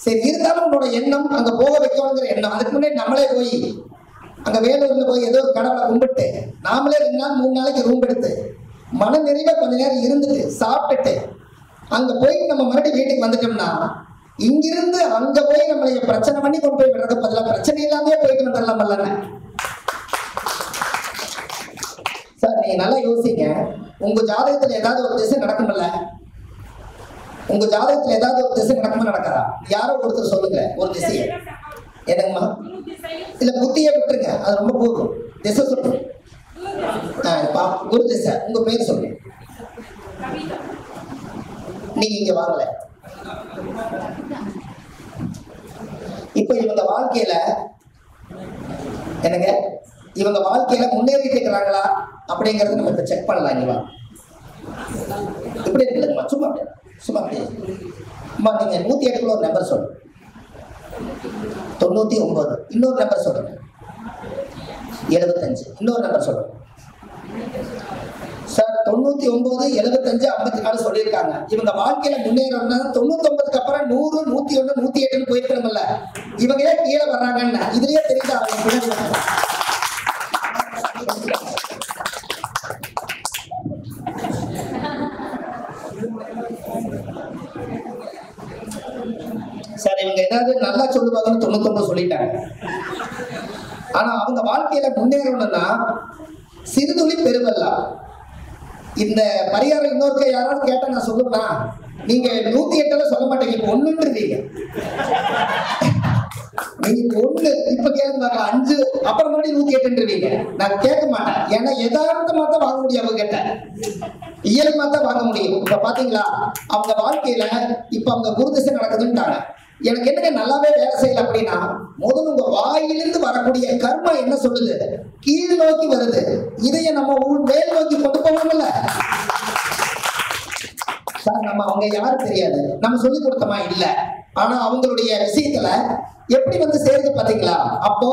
சரி, இருந்தாலும் உன்னோட எண்ணம் அங்க போக வைக்கணுங்கிற எண்ணம். அதுக்கு முன்னாடி நம்மளே போய் அங்க வேலூர்ல போய் ஏதோ ஒரு கடவுளை கும்பிட்டு நாமளே 2 நாள் 3 நாளைக்கு ரூம் எடுத்து மன நிறைவா கொஞ்ச நேரம் இருந்துட்டு சாப்பிட்டுட்டு அங்க போயிட்டு நம்ம மறுபடியும் வீட்டுக்கு வந்துட்டோம்னா இங்கிருந்து அங்க போய் நம்மளைய பிரச்சனை பண்ணி கொண்டு போய் விடுறது பதிலாக பிரச்சனை இல்லாமே போயிட்டு வந்துடலாமல்ல. சார் நீங்க நல்லா யோசிங்க. உங்க ஜாதகத்துல ஏதாவது ஒரு திசை நடக்கும்ல? உங்க ஜாதகத்துல ஏதாவது ஒரு திசை நடக்குமா நடக்காதா? யாரோ ஒருத்தர் சொல்லுங்க ஒரு திசையை. என்னங்கம்மா? இல்ல புத்தியே விட்டுருங்க, அது ரொம்ப போதும். திசை சொல்லுங்க. குரு திசை. உங்க பேர் சொல்லுங்க. நீங்க இங்க வாங்கல. இப்ப இவங்க வாழ்க்கையில என்னங்க, இவங்க வாழ்க்கையில முன்னேறிட்டு இருக்கிறாங்களா அப்படிங்கறது நம்ம இப்ப செக் பண்ணலாம். இங்க வாங்க. இப்படி இருக்குல்லங்கம்மா, சும்மா அப்படியே சும்மா அப்படியே. அம்மா நீங்க 108 ஒரு நம்பர் சொல்லுங்க. 99. இன்னொரு நம்பர் சொல்லுங்க. 75. இன்னொரு நம்பர் சொல்லுங்க சார். 99, 75, 54 சொல்லியிருக்காங்க. இவங்க வாழ்க்கையில முன்னேறணும்னா 99க்கு அப்புறம் 100, 101, 108 போயிருக்கணும்ல. இவங்க ஏன் கீழே வர்றாங்கன்னு இதுலயே தெரியுதா? சார் இவங்க ஏதாவது நல்லா சொல்லுவாங்கன்னு 99 சொல்லிட்டாங்க. ஆனா அவங்க வாழ்க்கையில முன்னேறணும்னா சிறுதுளி பெருவெல்லாம். இந்த பரிகாரம் இன்னொருக்க யாராவது கேட்டா நான் சொல்லுவேன்னா, நீங்க 108 சொல்ல மாட்டீங்க, இப்ப 1ன்றீங்க. நீங்க 1 இப்ப கேளுங்க 5, அப்புறம் மறுபடியும் 108ன்றீங்க. நான் கேட்க மாட்டேன். ஏன்னா யதார்த்தமா தான் வாங்க முடியும். அவங்க கேட்ட இயல்பா தான் வாங்க முடியும். இப்ப பாத்தீங்களா அவங்க வாழ்க்கையில இப்ப அவங்க குருதிசை நடக்குதுன்ட்டாங்க. எனக்கு என்னங்க நல்லாவே வேலை செய்யல அப்படின்னா, முதல்ல உங்க வாயிலிருந்து வரக்கூடிய கர்மா என்ன சொல்லுது? கீழ் நோக்கி வருது. இதைய நம்ம மேல் நோக்கி கொண்டு போகணும்ல சார். நம்ம அவங்க யாரும் தெரியாது, நம்ம சொல்லி கொடுத்தோமா இல்ல. ஆனா அவங்களுடைய விஷயத்துல எப்படி வந்து சேருது பாத்தீங்களா? அப்போ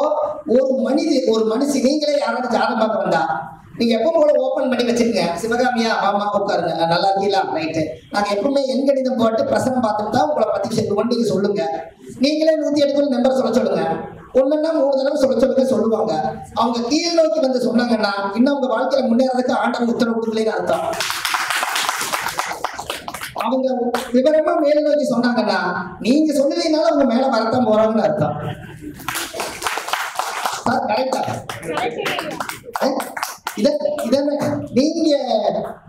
ஒரு மனுஷி நீங்களே யாராவது ஜாதகம் பார்க்க வந்தா நீங்க எப்பவும் போல ஓபன் பண்ணி வச்சுக்கங்க. சிவகாமியா மாமா உட்காருங்க, நல்லா இருக்கீங்களா, ரைட்டு. நாங்க எப்பவுமே எண் கணிதம் போட்டு பிரசனம் பார்த்துட்டு தான் உங்களை பத்தி செய்வோம். நீங்க சொல்லுங்க. நீங்களே 108 நம்பர் சொல்ல சொல்லுங்க. ஒண்ணுன்னா 3 தடவை சொல்ல சொல்லுவாங்க. அவங்க கீழ் நோக்கி வந்து சொன்னாங்கன்னா இன்னும் உங்க வாழ்க்கையில முன்னேறதுக்கு ஆண்டவன் உத்தரவு கொடுக்கலன்னு அர்த்தம். அவங்க விவரமா மேல் நோக்கி சொன்னாங்கன்னா நீங்க சொல்லலைனால அவங்க மேல வரத்தான் போறாங்கன்னு அர்த்தம். கரெக்டா?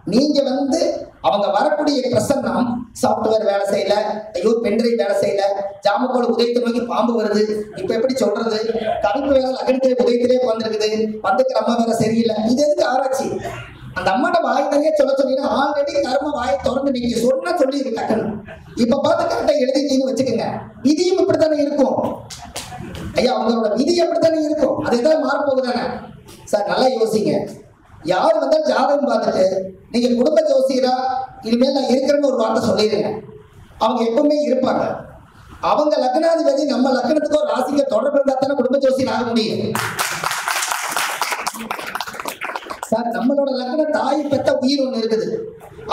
நீங்க வந்து அவங்க வரக்கூடிய பிரசன்னம் சாப்ட்வேர் வேலை செய்யல, ஐயோ பென்ட்ரைவ் வேலை செய்யல, ஜாமக்கோள் உதயத்தை நோக்கி பாம்பு வருது, இப்ப எப்படி சொல்றது, கருப்பு வேலை அகடித்திலே உதயத்திலே வந்துருக்குது, வந்துக்கிற அம்மா வேற சரியில்லை. இது எதுக்கு ஆராய்ச்சி? அந்த அம்மாட்ட வாய் நிறைய சொல்ல சொன்னீங்கன்னா ஆல்ரெடி கர்ம வாயை திறந்து நீங்க சொன்னா சொல்லி டக்குன்னு இப்ப பார்த்து கரெக்டா எழுதிட்டீங்கன்னு வச்சுக்கோங்க. விதியும் இப்படித்தானே இருக்கும் ஐயா. அவங்களோட விதி எப்படித்தானே இருக்கும், அதுதான் மாறப்போகுதானே சார். நல்லா யோசிங்க. யார் வந்தாலும் ஜாதகம் பார்த்துட்டு நீங்க குடும்ப ஜோசியரா இனிமேல் நான் இருக்கிறேன்னு ஒரு வார்த்தை சொல்லிடுங்க. அவங்க எப்பவுமே இருப்பாங்க. அவங்க லக்னாதிபதி நம்ம லக்னத்துக்கோ ராசிக்கு தொடர்பு இருந்தா தானே குடும்ப ஜோசியர் ஆக முடியும் சார். நம்மளோட லக்ன தாய் பெத்த உயிர் ஒண்ணு இருக்குது,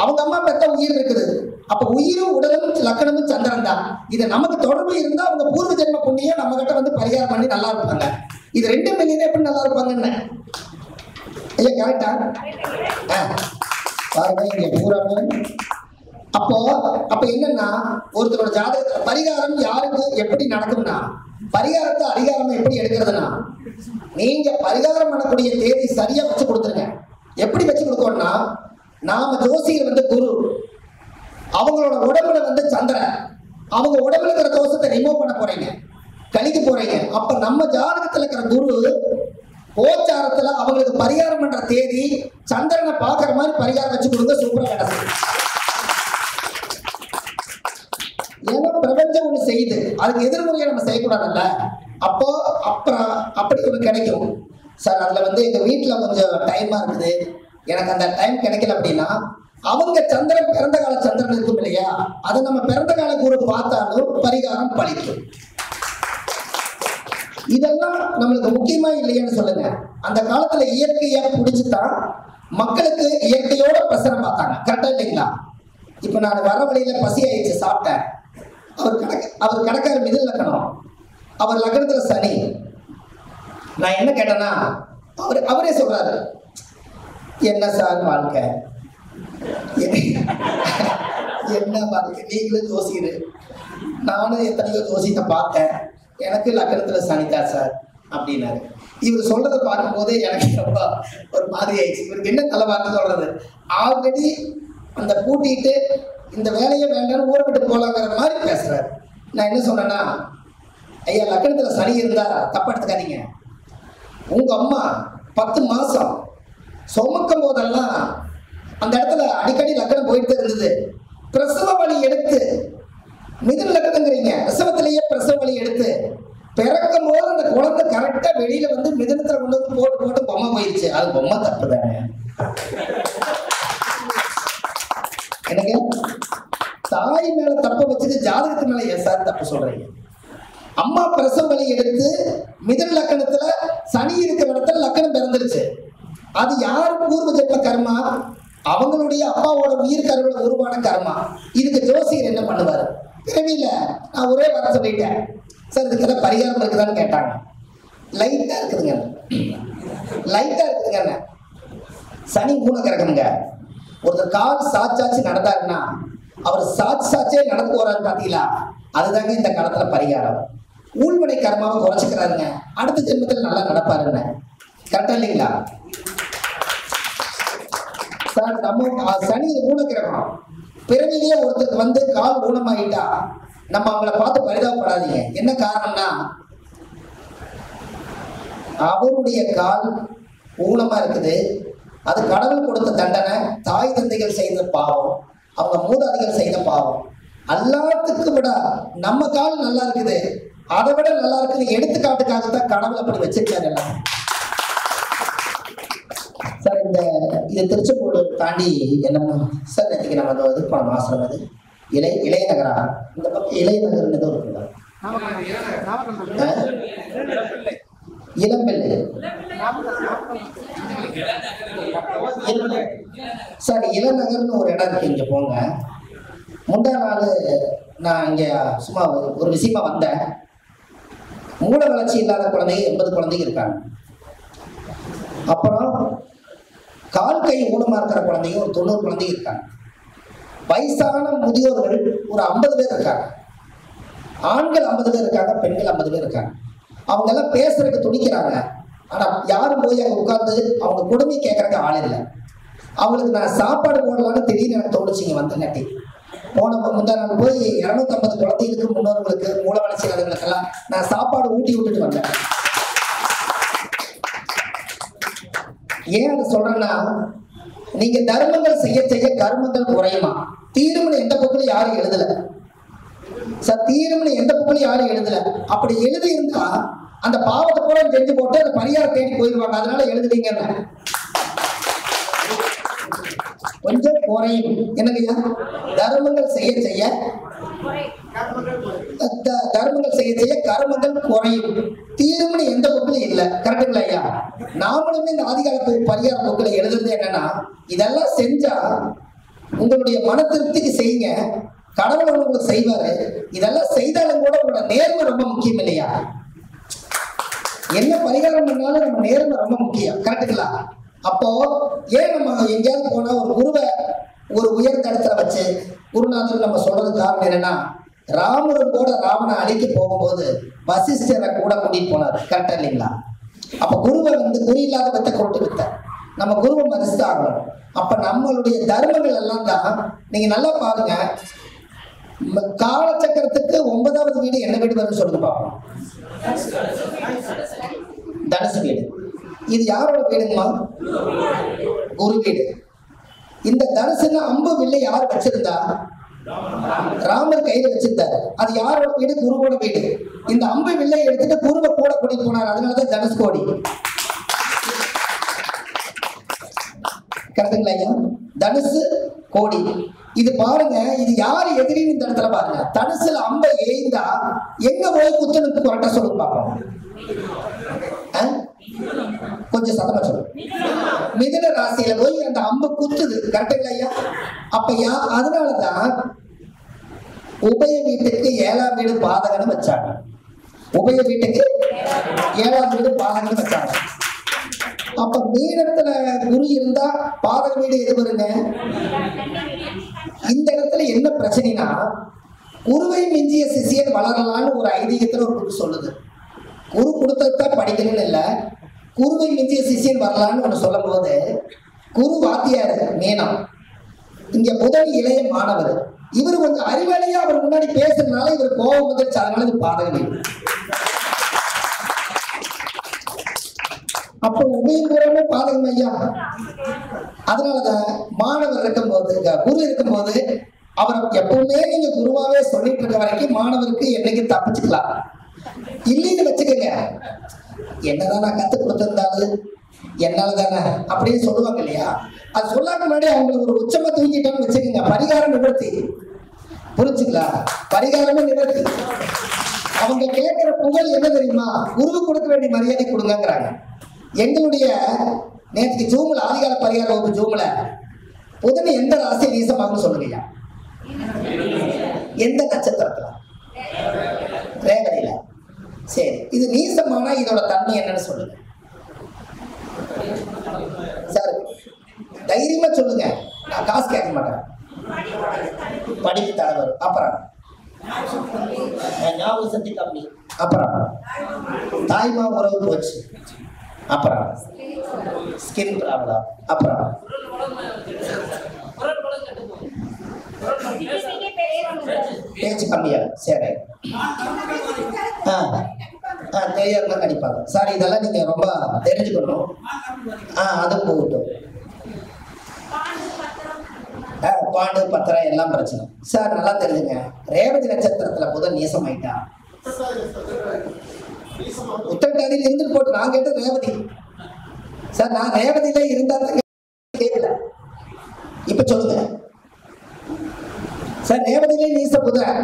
அவங்க அம்மா பெத்த உயிர் இருக்குது. அப்ப உயிரும் உடலும் லக்னமும் சந்திரன் தான். இது நமக்கு தொடர்பு இருந்தா அவங்க பூர்வ ஜென்ம புண்ணியம் நம்ம கிட்ட வந்து பரிகாரம் பண்ணி நல்லா இருப்பாங்க. இது 2 மில்லியனே எப்படி நல்லா இருப்பாங்கன்னு ஐயா கரெக்டா? பாருங்க இங்க பூராமே. அப்ப என்னன்னா ஒருத்தரோட ஜாதகத்துல பரிகாரம் யாருக்கு எப்படி நடக்கும்னா, பரிகாரத்தை அதிகாரம் எப்படி எடுக்கிறதுனா, நீங்க பரிகாரம் பண்ணக்கூடிய தேதி சரியா வச்சு கொடுத்துருங்க. எப்படி வச்சு கொடுக்கணும்னா, நாம ஜோசியர் வந்து குரு, அவங்களோட உடம்புல வந்து சந்திரன், அவங்க உடம்புல இருக்கிற தோஷத்தை ரிமூவ் பண்ண போறீங்க, கழிக்க போறீங்க. அப்ப நம்ம ஜாதகத்துல இருக்கிற குரு கோச்சாரத்துல அவங்களுக்கு பரிகாரம் பண்ற தேதி சந்திரனை பாக்குற மாதிரி பரிகாரம் வச்சு கொடுங்க. சூப்பரா வேலை. ஏன்னா பிரபஞ்சம் ஒண்ணு செய்யுது, அதுக்கு எதிர்முறையை நம்ம செய்யக்கூடாதுல்ல. அப்புறம் அப்படி ஒண்ணு கிடைக்கும் சார். அதுல வந்து எங்க வீட்டுல கொஞ்சம் டைமா இருக்குது, எனக்கு அந்த டைம் கிடைக்கல அப்படின்னா அவங்க சந்திரன் பிறந்த கால சந்திரன் இருக்கும் இல்லையா, அதை நம்ம பிறந்த கால குரு பார்த்தாலும் பரிகாரம் பலிக்கும். இதெல்லாம் நம்மளுக்கு முக்கியமா இல்லையான்னு சொல்லுங்க. அந்த காலத்துல இயற்கையா பிடிச்சுதான் மக்களுக்கு இயற்கையோட பிரசனம் பார்த்தாங்க. கரெக்டா இல்லைங்களா? இப்ப நான் வர வழியில பசி ஆயிடுச்சு, சாப்பிட்டேன். அவர் கணக்கார மிதில் லக்கணம், அவர் லக்கணத்துல சனி. நான் என்ன கேட்டேன்னா அவரே சொல்றாரு, என்ன சார் வாழ்க்கை, என்ன பாருங்க, நீங்களும் ஜோசியரு, நானும் எத்தனையோ ஜோசியத்தை பார்த்தேன், எனக்கு லக்னத்துல சனிதான் சார் அப்படின்னாரு. இவர் சொல்றதை பார்க்கும்போது எனக்கு ரொம்ப ஒரு மாதிரி ஆயிடுச்சு. இவருக்கு என்ன நல்ல வார்த்தை சொல்றது, ஆல்ரெடி அந்த பூட்டிட்டு இந்த வேலையை வேண்டாம்னு ஊரை விட்டு போலாங்கிற மாதிரி பேசுறாரு. நான் என்ன சொன்னேன்னா, ஐயா லக்னத்துல சனி இருந்தா தப்பா எடுத்துக்காதீங்க. உங்க அம்மா 10 மாசம் சுமக்கும் போதெல்லாம் அந்த இடத்துல அடிக்கடி லக்னம் போயிட்டு இருந்தது. பிரசவ வலி எடுத்து, மிதுன லக்னங்கிறீங்க, பிரசவத்திலேயே பிரசவ வலி எடுத்து பிறக்கும் போது அந்த குழந்தை கரெக்டா வெளியில வந்து மிதுனத்துல கொண்டு வந்து போட்டு போட்டு பொம்மை போயிடுச்சு. அது பொம்மை தப்பு தானே. எனக்கு தாய் மேல தப்ப வச்சுட்டு ஜாதகத்து மேல ஏன் சார் தப்பு சொல்றீங்க? அம்மா பிரசவ வலி எடுத்து மிதுன லக்கணத்துல சனி இருக்கிற இடத்துல லக்கணம் பிறந்துருச்சு. அது யாரு பூர்வ ஜென்ம கர்மா? அவங்களுடைய அப்பாவோட உயிர் கருவில உருவான கர்மா. இதுக்கு ஜோசியர் என்ன பண்ணுவாரு? பிறவியில நான் ஒரே வாரம் சொல்லிட்டேன் சார், இதுக்கு ஏதாவது பரிகாரம் இருக்குதான்னு கேட்டாங்க. லைட்டா இருக்குதுங்க, லைட்டா இருக்குதுங்க. சனி மூண கிரகம்ங்க. ஒருத்தர் கால் சாச்சாச்சு நடந்தாருன்னா அவர் சாச்சே நடந்து போறாரு பாத்தீங்களா, அதுதாங்க இந்த காலத்துல பரிகாரம். ஊழ்வினை கர்மாவை குறைச்சிக்கிறாருங்க, அடுத்த ஜென்மத்தில் நல்லா நடப்பாருங்க. கரெக்டா இல்லைங்களா சார்? நம்ம சனி ஊன கிரகம். பிறவிலேயே ஒருத்தருக்கு வந்து கால் ஊனமாயிட்டா நம்ம அவங்கள பார்த்து பரிதாபப்படாதீங்க. என்ன காரணம்னா, அவருடைய கால் ஊனமா இருக்குது. அது கடவுள் கொடுத்த தண்டனை, தாய் தந்தைகள் செய்த பாவம், அவங்க மூதாதிகள் செய்த பாவம். எல்லாத்துக்கும் விட நம்ம கால் நல்லா இருக்குது, அதை விட நல்லா இருக்குது எடுத்துக்காட்டுக்காகத்தான் கடவுள் அப்படி வச்சிருக்காரு. சார் இது திருச்செங்கோடு தாண்டி என்ன சார், நேற்றுக்கு நம்ம இது போன ஆசிரம் அது இளைய நகரா? இந்த பக்கம் இளைய நகர்னு ஏதோ இருக்குங்களா? இளம்பிள்ளை சார், இளநகர்னு ஒரு இடம் இருக்கு, இங்க போங்க. முந்தா நாள் நான் இங்க சும்மா ஒரு விஷயமா வந்தேன். மூல வளர்ச்சி இல்லாத குழந்தைங்க 80 குழந்தைங்க இருக்காங்க. அப்புறம் கால் கை ஊனமா இருக்கிற குழந்தைங்க ஒரு 90 குழந்தைங்க இருக்காங்க. வயசான முதியோர்கள் ஒரு 50 பேர் இருக்காங்க. ஆண்கள் 50 பேர் இருக்காங்க, பெண்கள் 50 பேர் இருக்காங்க. அவங்க எல்லாம் பேசுறதுக்கு துடிக்கிறாங்க. ஆனா யாரும் போய் அங்க உட்கார்ந்து அவங்க கொடுமை கேட்கறதுக்கு ஆள் இல்லை. அவங்களுக்கு நான் சாப்பாடு போடலான்னு திடீர்னு எனக்கு தோணுச்சுங்க வந்தங்காட்டி. முந்தா நான் போய் 250 குழந்தைகளுக்கு, முன்னோர்களுக்கு, மூல வளர்ச்சியாளர்களுக்கெல்லாம் நான் சாப்பாடு ஊட்டி விட்டுட்டு வந்தேன். ஏன் அதை சொல்றேன்னா, நீங்க தர்மங்கள் செய்ய செய்ய கர்மங்கள் குறையுமா? தீரும்னு எந்த புக்கிலும் யாரும் எழுதல சார், தீரும்னு எந்த புக்கிலும் யாரும் எழுதல. அப்படி எழுதி இருந்தா அந்த பாவத்தை கூட செஞ்சு போட்டு அந்த பரிகாரம் தேடி போயிடுவாங்க. அதனால எழுதுவீங்க கொஞ்சம் குறையும். என்னங்கய்யா? தர்மங்கள் செய்ய செய்ய கர்மங்கள் குறையும். தீரும்னு எந்த புக்கிலும் இல்லை. கரெக்டுங்களா ஐயா? நாமளுமே இந்த ஆதிகாலத்து பரிகார புக்கில் எழுதுறது என்னன்னா, இதெல்லாம் செஞ்சா உங்களுடைய மன திருப்திக்கு செய்யுங்க, கடவுள் உங்களுக்கு செய்வாரு. இதெல்லாம் செய்தாலும் கூட உங்களோட நேர்மை ரொம்ப முக்கியம் இல்லையா? என்ன பரிகாரம் பண்ணாலும் நம்ம நேர்மை ரொம்ப முக்கியம். கரெக்டுங்களா? அப்போ ஏன் நம்ம எங்கேயாவது போனா ஒரு குருவை ஒரு உயர்ந்த இடத்துல வச்சு குருநாதர் நம்ம சொல்றது காரணம் என்னன்னா, ராமரும் கூட ராவணை அழிக்க போகும்போது வசிஷ்டரை கூட கூட்டிட்டு போனார். கரெக்டா இல்லைங்களா? அப்ப குருவை குறி இல்லாத வித்த கொண்டு வித்த நம்ம குருவை மதிச்சு ஆகணும். அப்ப நம்மளுடைய தர்மங்கள் எல்லாம் தான். நீங்க நல்லா பாருங்க, காலச்சக்கரத்துக்கு 9வது வீடு என்ன வீடு வரும்னு சொல்லுங்க பாப்போம். தனுசு வீடு. இது யாரோட வீடுங்கம்மா? குரு வீடு. இந்த தனுசுன்னு அம்பு வில்லை யார் வச்சிருந்தா? ராமர் கையில வச்சிருந்தாரு. அது யாரோட வீடு? குருவோட வீடு. இந்த அம்பு வில்லை எடுத்துட்டு குருவை கூட கூட்டிட்டு போனார். அதனாலதான் தனுஷ் கோடி. கரெக்டுங்களா ஐயா? தனுசு கோடி. இது பாருங்க, இது யாரு எதிரின்னு இந்த இடத்துல பாருங்க. தனுசுல அம்பை எய்ந்தா எங்க போய் குத்துனுக்கு கரெக்டா சொல்லுங்க பாப்போம். கொஞ்சம் சத்தமா சொல்லு. மிதுன ராசியில போய் அந்த அம்பு குத்துது. கரெக்டுங்களா ஐயா? அப்ப அதனாலதான் உபய வீட்டுக்கு 7ஆம் வீடு பாதகன்னு வச்சாங்க. உபய வீட்டுக்கு 7ஆம் வீடு பாதகன்னு வச்சாங்க. அப்ப மீனத்துல குரு இருந்தா பாதக வீடு எது வருங்க? இந்த இடத்துல என்ன பிரச்சனைனா, குருவை மிஞ்சிய சிஷியன் வளரலான்னு ஒரு ஐதீகத்துல ஒரு புக்கு சொல்லுது. குரு கொடுத்ததான் படிக்கணும்னு இல்லை, குருவை மிஞ்சிய சிஷியன் வரலான்னு ஒன்று சொல்லும் போது, குரு வாத்தியார் மீனம், இங்க புதன் இளைய மாணவர், இவர் கொஞ்சம் அறிவாளியா அவர் முன்னாடி பேசுறதுனால இவர் கோபம் வந்துருச்சு, அதனால இது பாதகம். அப்ப உபயோகமே பாதகம் ஐயா. அதனாலதான் மாணவர் இருக்கும்போது, குரு இருக்கும்போது அவரை எப்பவுமே நீங்க குருவாவே சொல்லிட்டு இருக்க வரைக்கும் மாணவருக்கு என்னைக்கு தப்பிச்சுக்கலாம். இல்லைன்னு வச்சுக்கோங்க, என்னதான் நான் கத்து கொடுத்திருந்தாலும் என்னால தானே அப்படின்னு சொல்லுவாங்க இல்லையா, அது சொல்லாத முன்னாடி அவங்களுக்கு ஒரு உச்சமா தூங்கிட்டோம்னு வச்சுக்கோங்க, பரிகாரம் நிவர்த்தி. புரிஞ்சுக்கலாம், பரிகாரமும் நிவர்த்தி. அவங்க கேட்கிற புகழ் என்ன தெரியுமா, குருவு கொடுக்க வேண்டிய மரியாதை கொடுங்கிறாங்க. எங்களுடைய நேற்றுக்கு ஜூம்ல ஆதிகால பரிகார வகுப்பு ஜூம்ல புதன் எந்த ராசி நீசமாகுன்னு சொல்லுங்கய்யா. எந்த நட்சத்திரத்துல? ரேவதியில. சரி, இது நீசமானா இதோட தன்மை என்னன்னு சொல்லுங்க சார், தைரியமா சொல்லுங்க, நான் காசு கேட்க மாட்டேன். படிப்பு தலைவர், அப்புறம் ஞாபக சக்தி கம்மி, அப்புறம் தாய்மா உறவு போச்சு, அப்புறம் ஸ்கின் ப்ராப்ளம், அப்புறம் பேச்சு கம்மியா. சரி, தெரியாம கணிப்பாங்க சார், இதெல்லாம் நீங்க ரொம்ப தெரிஞ்சுக்கணும். அது போகட்டும். பாண்டு பத்திரம் எல்லாம் பிரச்சனை சார், நல்லா தெரிஞ்சுங்க. ரேவதி நட்சத்திரத்துல புதன் நீசம் ஆயிட்டா, உத்தரகாண்டியில் இருந்துட்டு போட்டு நான் கேட்டது ரேவதி சார், நான் ரேவதியில இருந்தா கேட்கல. இப்ப சொல்லுங்க சார், ரேவதியிலே நீச புதன்,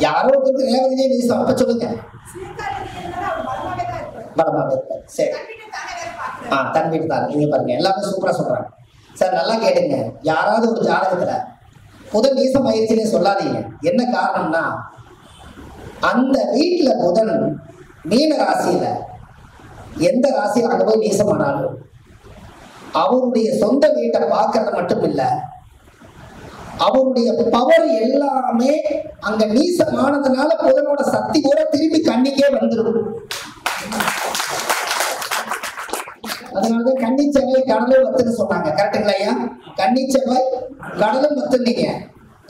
யாரோ ஒருத்தருக்கு ரேவதியிலே நீசம், அப்ப சொல்லுங்க. பலமாவே இருக்காரு. சரி, தன் வீட்டு தான். நீங்க பாருங்க, எல்லாமே சூப்பரா சொல்றாங்க சார். நல்லா கேட்டுங்க, யாராவது ஒரு ஜாதகத்துல புதன் நீசம் ஆயிடுச்சுன்னு சொல்லாதீங்க. என்ன காரணம்னா, அந்த வீட்டுல புதன் மீன ராசியில எந்த ராசியில் அங்க போய் நீசமானாலும் அவருடைய சொந்த வீட்டை பார்க்கறது மட்டும் இல்ல, அவருடைய பவர் எல்லாமே அங்க நீசமானதுனால புதனோட சக்தி கூட திரும்பி கண்ணிக்கே வந்துடும். அதனாலதான் கன்னி செவ்வாய் கடலும் வத்துன்னு சொன்னாங்க. கரெக்டுங்களா ஐயா? கன்னி செவ்வாய் கடலும் வத்துனீங்க.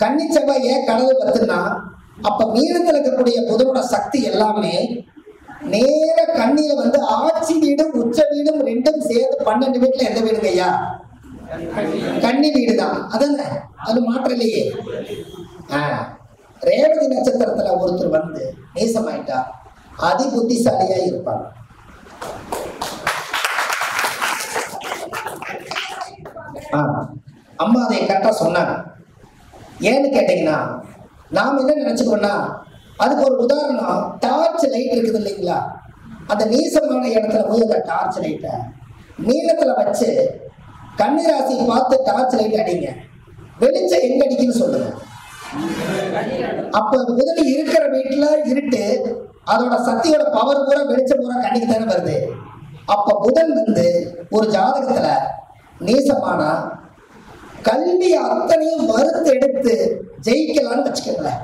கன்னி செவ்வாய் ஏன் கடலும் வத்துனா, அப்ப மீனத்துல இருக்கக்கூடிய புதனோட சக்தி எல்லாமே நேர கண்ணியில வந்து ஆட்சி வீடும் உச்ச வீடும் ரெண்டும் சேர்ந்து 12 வீட்டுல எந்த வீடுங்க ஐயா? கன்னி வீடுதான். அதானே, அது மாற்றம் இல்லையே. ரேவதி நட்சத்திரத்துல ஒருத்தர் வந்து நேசமாயிட்டா அதி புத்திசாலியா இருப்பாங்க. அம்மா அதை கரெக்டா சொன்னாங்க. ஏன்னு கேட்டீங்கன்னா, நாம என்ன நினைச்சுக்கோன்னா, அதுக்கு ஒரு உதாரணம் டார்ச் லைட் இருக்குது இல்லைங்களா, அந்த நீசமான இடத்துல போய் அந்த டார்ச் லைட்டை மீனத்துல வச்சு கன்னிராசி பார்த்து டார்ச் லைட் அடிங்க, வெளிச்சம் எங்க அடிக்குன்னு சொல்லுங்க. அப்ப புதன் இருக்கிற வீட்டுல இருட்டு, அதோட சக்தியோட பவர் பூரா வெளிச்சம் பூரா கண்ணிக்கு தானே வருது. அப்ப புதன் வந்து ஒரு ஜாதகத்துல நீசமானா கல்வி அத்தனையும் வறுத்து எடுத்து ஜெயிக்கலாம்னு வச்சுக்கோங்களேன்.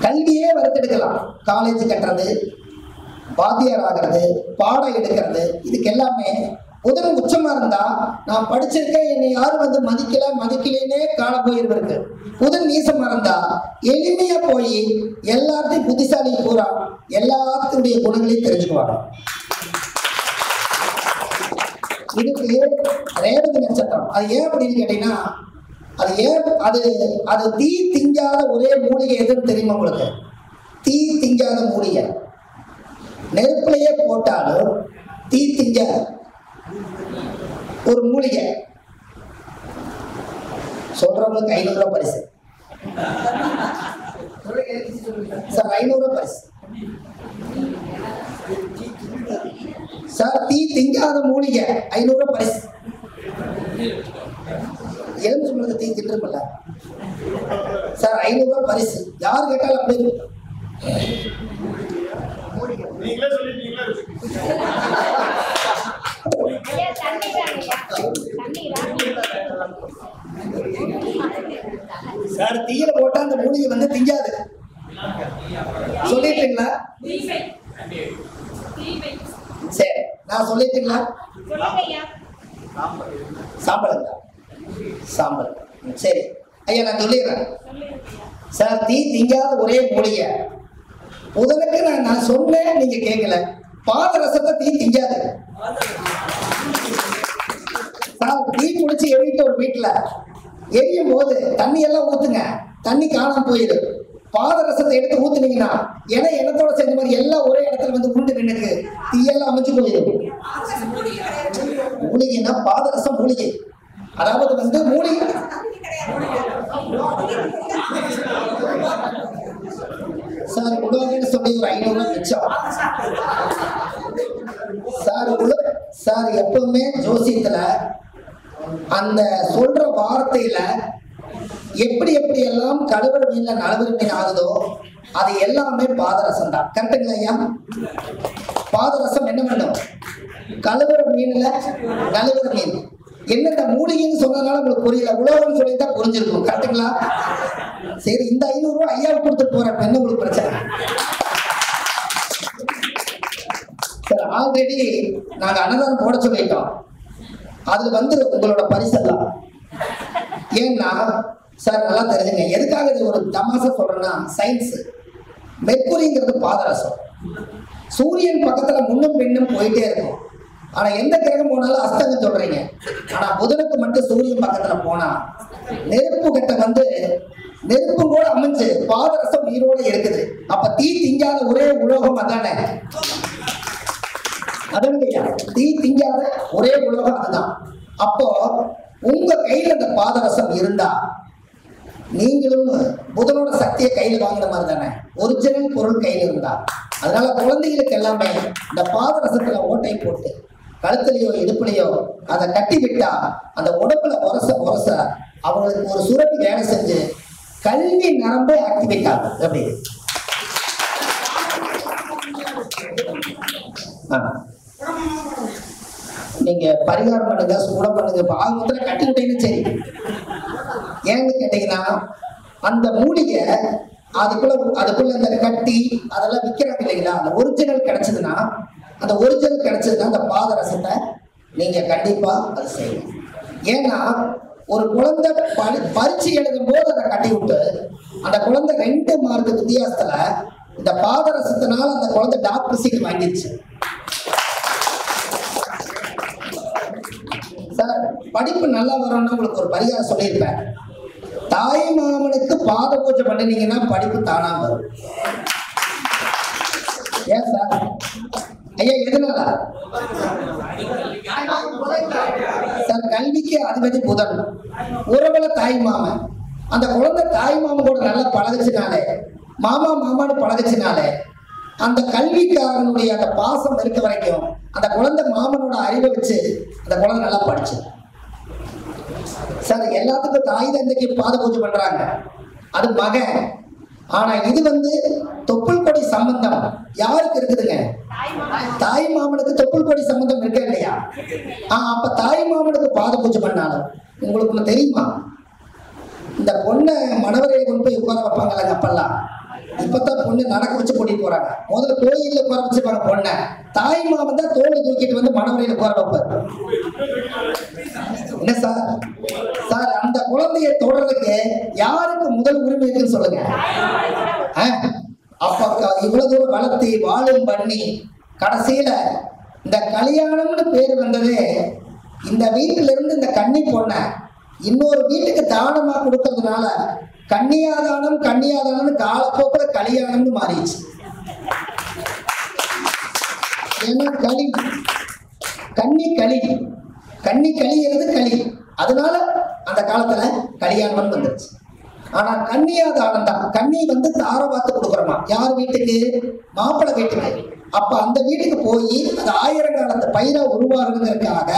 கல்வியே வறுத்தெடுக்கலாம். காலேஜ் கட்டுறது, வாத்தியார் ஆகிறது, பாடம் எடுக்கிறது, இதுக்கு எல்லாமே புதன் உச்சமா இருந்தா, நான் படிச்சிருக்கேன் என்னை யாரும் வந்து மதிக்கலேனே காண போயிருவருக்கு. புதன் நீசமா இருந்தா எளிமையா போய் எல்லாத்தையும் புத்திசாலி பூரா எல்லாத்துடைய குணங்களையும் தெரிஞ்சுக்குவாங்க. இதுக்கு ரேவதி நட்சத்திரம். அது ஏன் அப்படின்னு கேட்டீங்கன்னா, அது ஏன் அது தீ திங்காத ஒரே மூலிகை எதுன்னு தெரியுமா உங்களுக்கு? தீ திங்காத மூலிகை நெருப்பிலேயே போட்டாலும் தீ திங்க ஒரு மூலிகை. சொல்றவங்களுக்கு 500 ரூபாய் பரிசு சார், 500 ரூபாய் பரிசு சார். தீ திங்காத மூலிகை 500 ரூபாய் பரிசு. எலுமிச்சம்பழத்தை தீ தின்றுமில்ல சார், 500 ரூபாய் பரிசு. யாரு கேட்டாலும் அப்படி சார் தீயில போட்டா அந்த மூலிகை வந்து திங்காது. சொல்லிட்டீங்களா? சரி, நான் சொல்லிட்டீங்களா? சாம்பலுங்களா? சாம்பல். சரி ஐயா, நான் சொல்லிடுறேன் சார். தீ திங்காத ஒரே மூலிகை உதனுக்கு நான் சொன்னேன், நீங்க கேட்கல. பாதரசத்தை தீ திங்காது சார். தீ குடிச்சு எரிட்டு ஒரு வீட்டுல எரியும் போது தண்ணி எல்லாம் ஊத்துங்க, தண்ணி காணாம போயிடும். பாதரசத்தை எடுத்து ஊத்துனீங்கன்னா எண்ணத்தோட செஞ்ச மாதிரி எல்லாம் ஒரே இடத்துல வந்து உருண்டு நின்னுக்கு தீயெல்லாம் அமைச்சு போயிடும். மூலிகைன்னா பாதரசம் மூலிகை, அதாவது வந்து மூலிகை. சார் உலகன்னு சொல்லி ஒரு 500 ரூபாய் மிச்சம் சார். சார் எப்பவுமே ஜோசியத்துல அந்த சொல்ற வார்த்தையில எப்படி எப்படி எல்லாம் கழுவற மீன்ல நழுவற மீன் ஆகுதோ அது எல்லாமே பாதரசம் தான். கரெக்டுங்களா ஐயா? பாதரசம் என்ன பண்ணும்? கழுவுற மீன்ல நழுவுற மீன். என்னென்ன மூலிகைன்னு சொன்னதுனால உங்களுக்கு புரியல, உலகம்னு சொல்லிதான் புரிஞ்சிருக்கும். கரெக்டுங்களா? சரி, இந்த 500 ரூபாய் ஐயாவுக்கு கொடுத்துட்டு போறேன், என்ன உங்களுக்கு பிரச்சனை? சார் ஆல்ரெடி நாங்க அன்னதானம் போட சொல்லிட்டோம், அதுல வந்து உங்களோட பரிசெல்லாம். ஏன்னா சார் நல்லா தெரிஞ்சுங்க, எதுக்காக இது ஒரு தமாசா சொல்றேன்னா, சயின்ஸ் மெர்க்குரிங்கிறது பாதரசம். சூரியன் பக்கத்துல முன்னும் பின்னும் போயிட்டே இருக்கும். ஆனா எந்த கிரகம் போனாலும் அஸ்தங்கம் சொல்றீங்க. ஆனா புதனுக்கு மட்டும் சூரியன் பக்கத்துல போனா நெருப்பு கட்ட வந்து நெருப்பு கூட அமைஞ்சு பாதரசம் உயிரோட இருக்குது. அப்ப தீ திங்காத ஒரே உலோகம் அதானே? அதன்கையா தீ திங்காத ஒரே உலோகம் அதுதான். அப்போ உங்க கையில அந்த பாதரசம் இருந்தா நீங்களும் புதனோட சக்தியை கையில வாங்கின மாதிரி தானே, ஒரிஜினல் பொருள் கையில இருந்தா. அதனால குழந்தைகளுக்கு எல்லாமே இந்த பாதரசத்துல ஓட்டை போட்டு கழுத்துலையோ இடுப்புலையோ அதை கட்டி விட்டா அந்த உடம்புல உரச உரச அவங்களுக்கு ஒரு சுரப்பி வேலை செஞ்சு கல்வி நரம்பை ஆக்டிவேட் ஆகும். அப்படி நீங்க பரிகாரம் பண்ணுங்க, சூடம் பண்ணுங்க, ஆகத்துல கட்டி விட்டீங்கன்னு சரி. ஏன்னு கேட்டீங்கன்னா அந்த மூலிகை அதுக்குள்ள அந்த கட்டி அதெல்லாம் விற்கிறாங்க இல்லைங்களா, அந்த ஒரிஜினல் கிடைச்சதுன்னா அந்த பாதரசத்தை நீங்க கண்டிப்பா அது செய்யணும். ஏன்னா ஒரு குழந்தை பரீட்சை எழுதும் போது அதை கட்டி விட்டு அந்த குழந்தை 2 மார்க் வித்தியாசத்துல இந்த பாதரசத்தினால அந்த குழந்தை டாக்டர் சீட் வாங்கிடுச்சு. சார் படிப்பு நல்லா வரணும்னா உங்களுக்கு ஒரு பரிகாரம் சொல்லியிருப்பேன். தாய் மாமனுக்கு பாத பூஜை பண்ணினீங்கன்னா படிப்பு தானா வரும். ஏன் சார் ஐயா? எதனால சார்? கல்விக்கு அதிபதி புதன், உறவுல தாய் மாமன். அந்த குழந்தை தாய் மாமன் கூட நல்லா பழகுச்சுனாலே, மாமான்னு பழகுச்சுனாலே அந்த கல்விக்காரனுடைய அந்த பாசம் இருக்க வரைக்கும் அந்த குழந்தை மாமனோட அறிவை வச்சு அந்த குழந்தை நல்லா படிச்சு. சார் எல்லாத்துக்கும் தாய் தந்தைக்கு பாத பூஜை பண்றாங்க, அது மகன். ஆனா இது வந்து தொப்புள் கொடி சம்பந்தம் யாருக்கு இருக்குதுங்க? தாய் மாமனுக்கு தொப்புள் கொடி சம்பந்தம் இருக்கா இல்லையா? அப்ப தாய் மாமனுக்கு பாத பூஜை பண்ணாலும் உங்களுக்கு ஒண்ணு தெரியுமா? இந்த பொண்ணை மணவரையை கொண்டு போய் உட்கார வைப்பாங்கல்ல அப்பெல்லாம். இப்பதான் பொண்ணு நடக்க வச்சு கூட்டிட்டு போறாங்க. முதல்ல கோயில்ல உட்கார வச்சிருப்பாங்க பொண்ணை. தாய் மாமன் தான் தோலை தூக்கிட்டு வந்து மணவரையில உட்கார வைப்பாரு. என்ன சார்? சார் அந்த குழந்தைய தொடர்றதுக்கு யாருக்கு முதல் உரிமை இருக்குன்னு சொல்லுங்க. அப்ப இவ்வளவு தூரம் வளர்த்தி வாழும் பண்ணி கடைசியில இந்த கல்யாணம்னு பேர் வந்ததே இந்த வீட்டுல இருந்து இந்த கன்னி பொண்ண இன்னொரு வீட்டுக்கு தானமா கொடுக்கறதுனால கன்னியாதானம் காலப்போக்கில் கல்யாணம்னு மாறிடுச்சு. ஏன்னா கன்னி கழிகிறது களி, அதனால அந்த காலத்துல கல்யாணம் வந்துருச்சு. ஆனா கன்னியாதானம் தான். கன்னி வந்து தார பார்த்து கொடுக்குறோமா யார் வீட்டுக்கு? மாப்பிள்ளை வீட்டுக்கு. அப்ப அந்த வீட்டுக்கு போய் அந்த 1000 காலத்து பயிரா உருவாகுறதுக்காக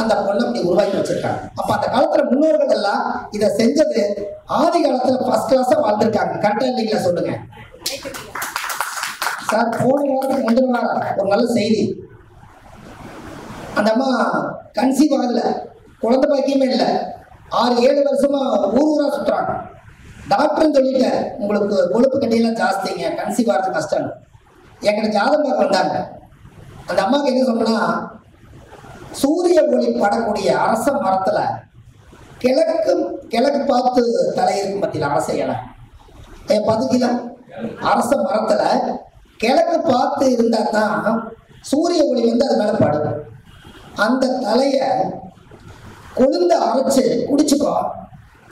அந்த பொண்ணை அப்படி உருவாக்கி வச்சிருக்காங்க. அப்ப அந்த காலத்துல முன்னோர்கள் எல்லாம் இதை செஞ்சது ஆதி காலத்துல ஃபர்ஸ்ட் கிளாஸா வாழ்ந்திருக்காங்க. கரெக்டா இல்லைங்களா சொல்லுங்க சார்? போன வாரத்துக்கு முந்தின வாரம் ஒரு நல்ல செய்தி. அந்த அம்மா கன்சீவ் ஆகல, குழந்தை பாக்கியமே இல்லை. 6-7 வருஷமா ஊரா சுத்துறாங்க. டாக்டர்னு சொல்லிட்டார், உங்களுக்கு கொழுப்பு கட்டியெல்லாம் ஜாஸ்திங்க, கன்சீவ் ஆகிறது கஷ்டம். என்கிட்ட ஜாதகம் பார்க்க வந்தாங்க. அந்த அம்மாவுக்கு என்ன சொன்னா, சூரிய ஒளி படக்கூடிய அரச மரத்துல கிழக்கு பார்த்து தலை இருக்கும் பத்தியில அரச இலை 10 கிலோ அரச மரத்துல கிழக்கு பார்த்து இருந்தா தான் சூரிய ஒளி வந்து அது மேல படும். அந்த தலைய கொழுந்து அரைச்சு குடிச்சுக்கோ,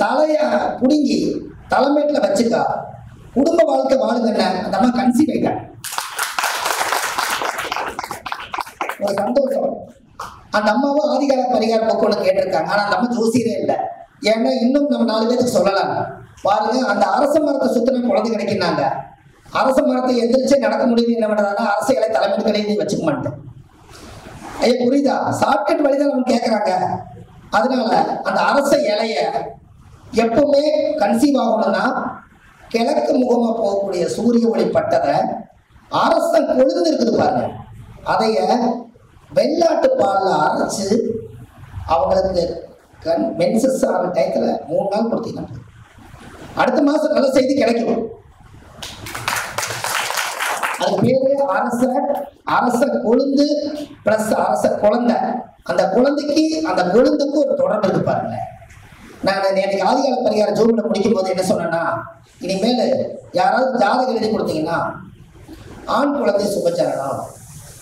தலைய புடுங்கி தலைமேட்டில் வச்சுக்கா, குடும்ப வாழ்க்கை வாழுங்கண்ண. அந்த அம்மா கன்சீவ் ஆயிட்டாங்க. ஒரு சந்தோஷம். அந்த அம்மாவும் ஆதிகால பரிகார போக்குன்னு கேட்டிருக்காங்க. ஆனா அந்த அம்மா ஜோசியரே இல்லை. ஏன்னா இன்னும் நம்ம 4 பேருக்கு சொல்லலாம். பாருங்க, அந்த அரச மரத்தை சுத்தின குழந்தை கிடைக்கிறாங்க. அரச மரத்தை எந்திரிச்சே நடக்க முடியுது. என்ன பண்றதுன்னா அரசியலை தலைமையிலையும் வச்சுக்க மாட்டேன். ஐயா புரியுதா? ஷார்ட்கட் வழிதான் நம்ம கேட்கறாங்க. அதனால அந்த அரச இலைய எப்பவுமே கன்சீவ் ஆகணும்னா கிழக்கு முகமா போகக்கூடிய சூரிய ஒளி பட்டதை அரசன் கொழுந்து இருக்குது பாருங்க, அதைய வெள்ளாட்டு பால்ல அரைச்சு அவங்களுக்கு மென்சஸ் ஆன டயத்துல 3 நாள் கொடுத்தீங்கன்னா அடுத்த மாசம் நல்ல செய்தி கிடைக்கும். அது பேரு அரச கொழுந்து பிளஸ் அரச குழந்தை. அந்த குழந்தைக்கு அந்த கொழுந்துக்கு ஒரு தொடர்பு இருக்கு பாருங்க. நான் எனக்கு ஆதிகால பரிகார ஜூம்ல முடிக்கும் போது என்ன சொன்னேன்னா, இனிமேல் யாராவது ஜாதகம் எழுதி கொடுத்தீங்கன்னா ஆண் குழந்தை சுபச்சரணம்,